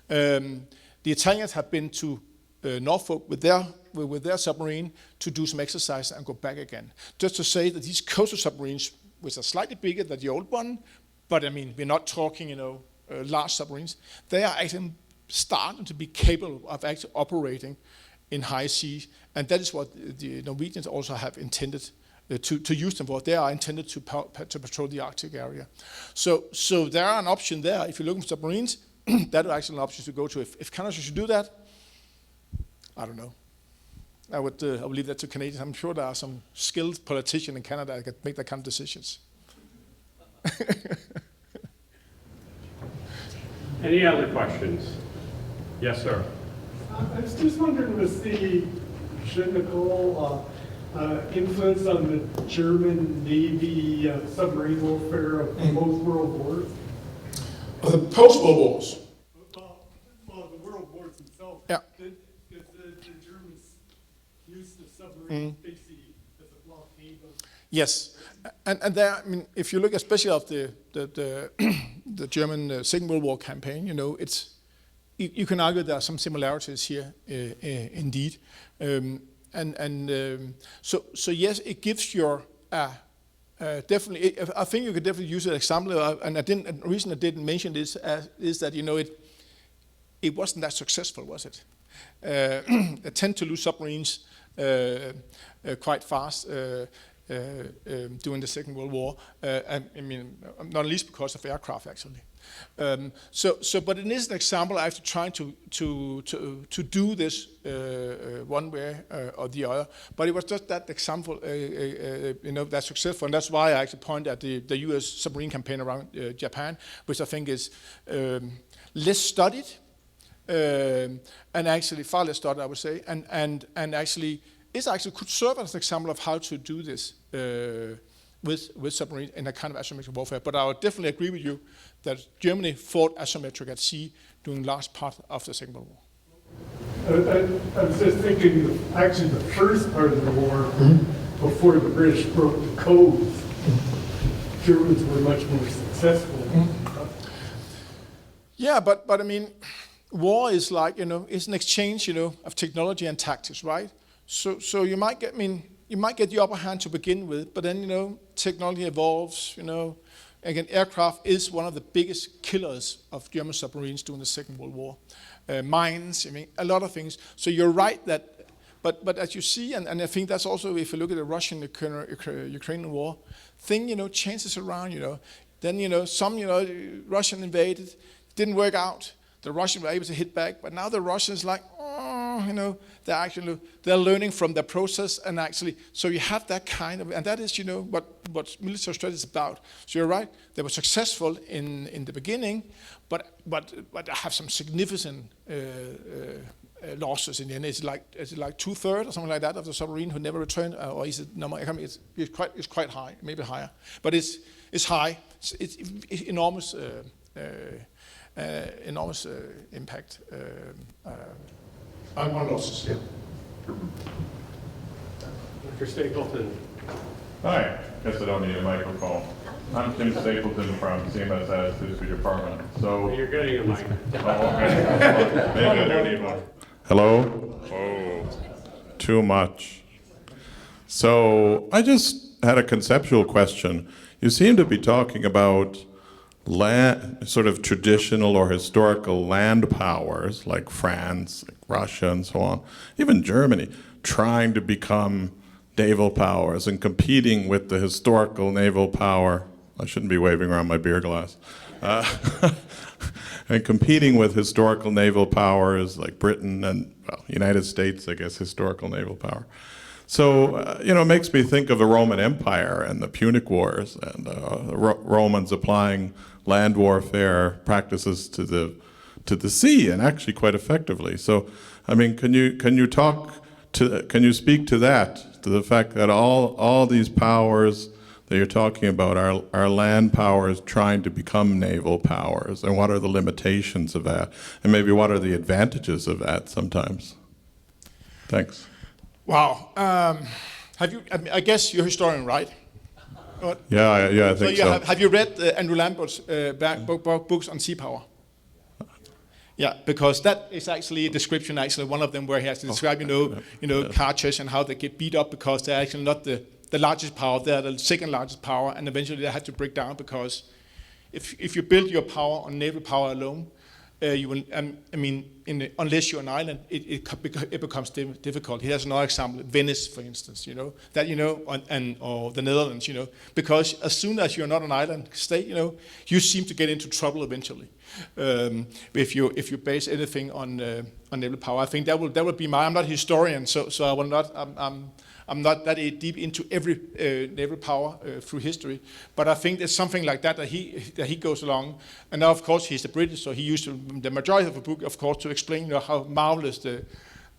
The Italians have been to Norfolk with their submarine to do some exercise and go back again. Just to say that these coastal submarines, which are slightly bigger than the old one, but I mean, we're not talking, large submarines. They are actually starting to be capable of actually operating in high seas, and that is what the Norwegians also have intended to use them for. They are intended to patrol the Arctic area. So there are an option there. If you're looking for submarines, that is actually an option to go to. If Canada should do that, I don't know. I would leave that to Canadians. I'm sure there are some skilled politicians in Canada that can make that kind of decisions. Any other questions? Yes, sir. I was just wondering, was the Jeune École influence on the German Navy submarine warfare of both world wars? The post-World Wars. Well, the world wars themselves. Yeah. Because the Germans used the submarine basically as a blockade of. Yes, and there, I mean, if you look especially of the the German Second World War campaign, you know, it's you can argue there are some similarities here, indeed, so yes, it gives your definitely. I think you could definitely use an example, and the reason I didn't mention this is that, you know, it wasn't that successful, was it? They tend to lose submarines quite fast. During the Second World War, I mean, not least because of aircraft, actually. But it is an example. I have to try to do this one way or the other. But it was just that example, you know, that's successful, and that's why I actually point at the U.S. submarine campaign around Japan, which I think is less studied, and actually far less studied, I would say, and actually. This actually could serve as an example of how to do this with submarines in a kind of asymmetric warfare. But I would definitely agree with you that Germany fought asymmetric at sea during large part of the Second World War. I was just thinking, actually, the first part of the war, before the British broke the codes, Germans were much more successful. Yeah, but I mean, war is like, you know, it's an exchange, you know, of technology and tactics, right? So you might get, I mean, you might get the upper hand to begin with, but then, you know, technology evolves, you know. Again, aircraft is one of the biggest killers of German submarines during the Second World War. Mines, I mean, a lot of things. So you're right that, but as you see, and I think that's also, if you look at the Russian-Ukrainian war, thing, you know, changes around, you know. Then, you know, Russian invaded, didn't work out. The Russians were able to hit back, but now the Russians like, you know, they're learning from their process, and actually, so you have that kind of, and that is, you know, what military strategy is about. So you're right, they were successful in the beginning, but they have some significant losses in the end. Is it like 2/3 or something like that of the submarine who never returned, or is it number? It's quite high, maybe higher, but it's high. It's enormous. Enormous impact on losses. Yeah. Dr. Stapleton. Hi. Guess I don't need a microphone. I'm Tim Stapleton from CMSS History Department. So You're getting a mic. Oh, okay. Maybe I don't need one. Hello? Oh, too much. So I just had a conceptual question. You seem to be talking about land, sort of traditional or historical land powers like France, like Russia, and so on, even Germany, trying to become naval powers and competing with the historical naval power. I shouldn't be waving around my beer glass. And competing with historical naval powers like Britain and, well, United States, I guess, historical naval power. So, you know, it makes me think of the Roman Empire and the Punic Wars and the Romans applying land warfare practices to the sea, and actually quite effectively. So, I mean, can you speak to that, to the fact that all these powers that you're talking about are land powers trying to become naval powers, and what are the limitations of that, and maybe what are the advantages of that sometimes? Thanks. Wow. Have you? I mean, I guess you're a historian, right? Yeah, I think so. Have you read Andrew Lambert's books on sea power? Yeah, because that is actually a description. Actually, one of them where he has to describe, cartridge and how they get beat up because they're actually not the largest power. They're the second largest power, and eventually they had to break down because if you build your power on naval power alone, you will, I mean, unless you're an island, it becomes difficult. Here's another example: Venice, for instance. Or the Netherlands. Because as soon as you're not an island state, you seem to get into trouble eventually. If you base anything on naval power, I think that will be my. I'm not a historian, so I will not. I'm not that deep into every naval power through history, but I think there's something like that he goes along. And now, of course, he's the British, so he used the majority of the book, of course, to explain how marvelous the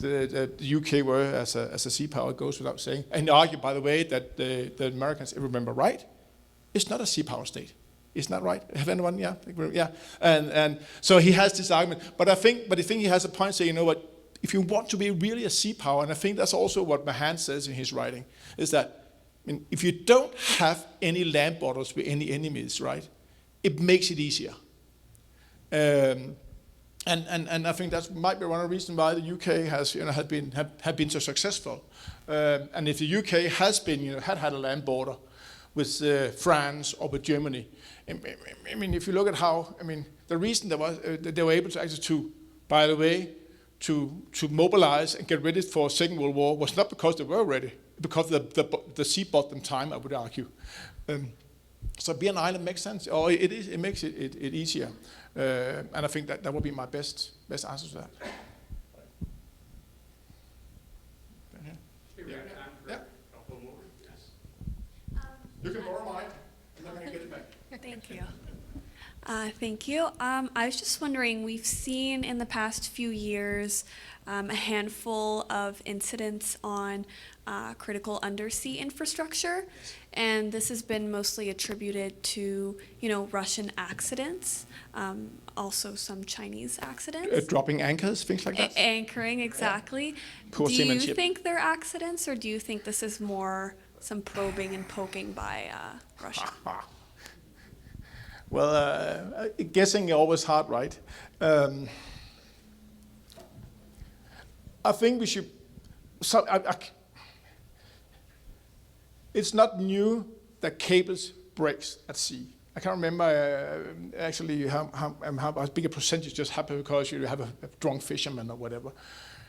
UK were as a sea power, goes without saying. And argue, by the way, that the Americans, if I remember right, it's not a sea power state. Isn't that right? Have anyone? Yeah. And so he has this argument, but I think he has a point. Say, what? If you want to be really a sea power, and I think that's also what Mahan says in his writing, is that if you don't have any land borders with any enemies, right, it makes it easier. And I think that might be one of the reasons why the UK has have been so successful. And if the UK has been had a land border with France or with Germany, I mean, if you look at how the reason they were able to actually to, by the way, to mobilize and get ready for Second World War was not because they were ready, because the sea bought them time, I would argue. So being an island makes sense, or it makes it easier, and I think that would be my best answer to that. Yeah. You can borrow mine, and then I can get it back. Thank you. Thank you. I was just wondering, we've seen in the past few years a handful of incidents on critical undersea infrastructure, and this has been mostly attributed to, Russian accidents, also some Chinese accidents. Dropping anchors, things like that? Anchoring, exactly. Yeah. Poor do you seamanship. think they're accidents, or do you think this is more some probing and poking by Russia? Well, guessing is always hard, right? I think we should. So it's not new that cables breaks at sea. I can't remember actually how big a percentage just happened because you have a drunk fisherman or whatever.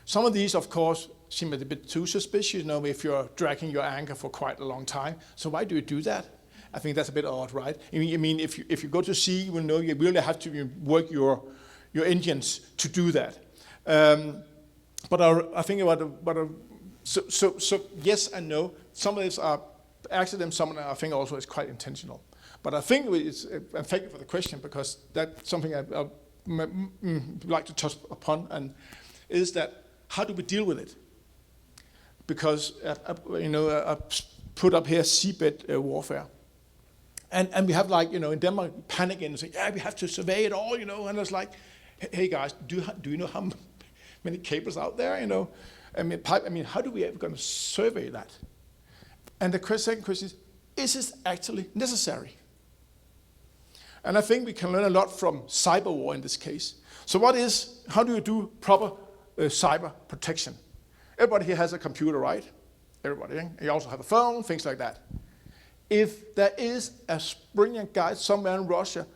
Some of these, of course, seem a bit too suspicious. If you're dragging your anchor for quite a long time. So why do you do that? I think that's a bit odd, right? I mean, if you go to sea, you will know you really have to work your engines to do that. But I think so yes and no. Some of these are accidents. Some of them I think also is quite intentional. But I think and thank you for the question, because that's something I'd like to touch upon, and is that how do we deal with it? Because I put up here seabed warfare. And we have in Denmark panicking and saying, we have to survey it all, and it's like, hey guys, do you know how many cables out there, I mean, how do we ever going to survey that? And the second question is this actually necessary? And I think we can learn a lot from cyber war in this case. So how do you do proper cyber protection? Everybody here has a computer, right? Everybody, you also have a phone, things like that. If there is a brilliant guy somewhere in Russia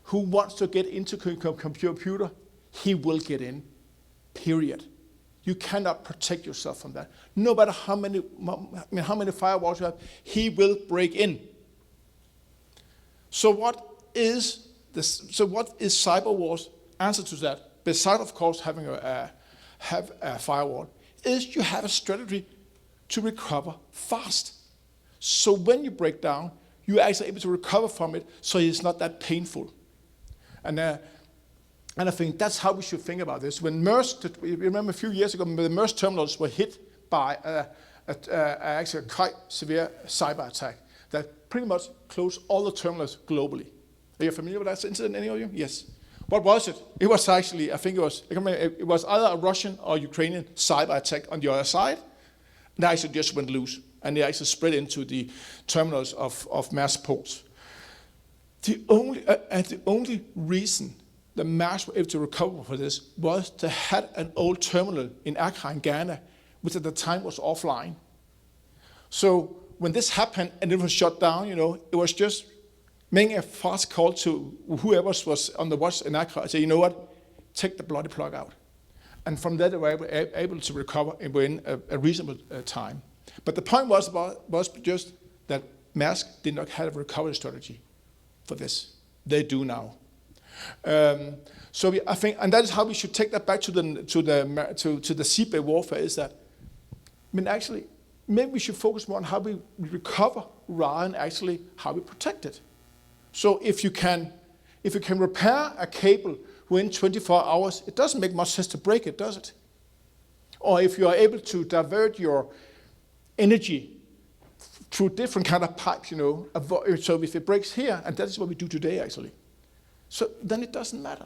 who wants to get into computer, he will get in, period. You cannot protect yourself from that. No matter how many firewalls you have, he will break in. So what is cyber war's answer to that? Besides, of course, having have a firewall, is you have a strategy to recover fast. So when you break down, you're actually able to recover from it, so it's not that painful. And I think that's how we should think about this. When Maersk, remember a few years ago, the Maersk terminals were hit by actually a quite severe cyber attack that pretty much closed all the terminals globally. Are you familiar with that incident, any of you? Yes. What was it? It was actually, I think it was either a Russian or Ukrainian cyber attack on the other side. And they actually just went loose. And they actually spread into the terminals of Maersk ports. The only reason the Maersk were able to recover for this was they had an old terminal in Accra in Ghana, which at the time was offline. So when this happened and it was shut down, it was just making a fast call to whoever was on the watch in Accra and say, you know what, take the bloody plug out. And from that, they were able to recover within a reasonable time. But the point was just that Maersk did not have a recovery strategy for this. They do now. I think, and that is how we should take that back to the sea-based warfare. Is that, I mean, actually, maybe we should focus more on how we recover rather than actually how we protect it. So if you can repair a cable within 24 hours, it doesn't make much sense to break it, does it? Or if you are able to divert your energy through different kind of pipes, so if it breaks here, and that is what we do today, actually, so then it doesn't matter.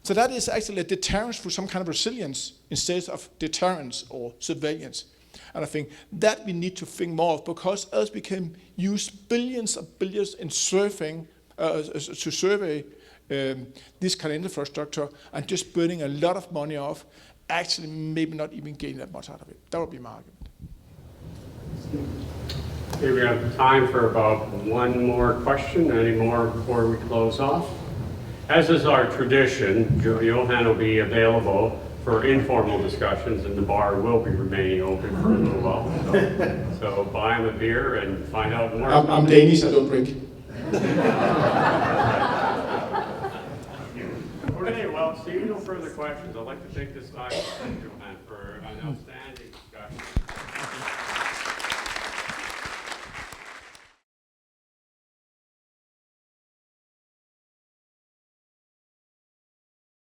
So that is actually a deterrence for some kind of resilience instead of deterrence or surveillance. And I think that we need to think more of, because else we can use billions in survey this kind of infrastructure and just burning a lot of money off, actually maybe not even getting that much out of it. That would be my argument. Okay, we have time for about one more question. Any more before we close off? As is our tradition, Johan will be available for informal discussions, and the bar will be remaining open for a little while. So buy him a beer and find out more. I'm Danish, I don't drink. Okay, well, seeing no further questions, I'd like to take this time to thank Johan for an outstanding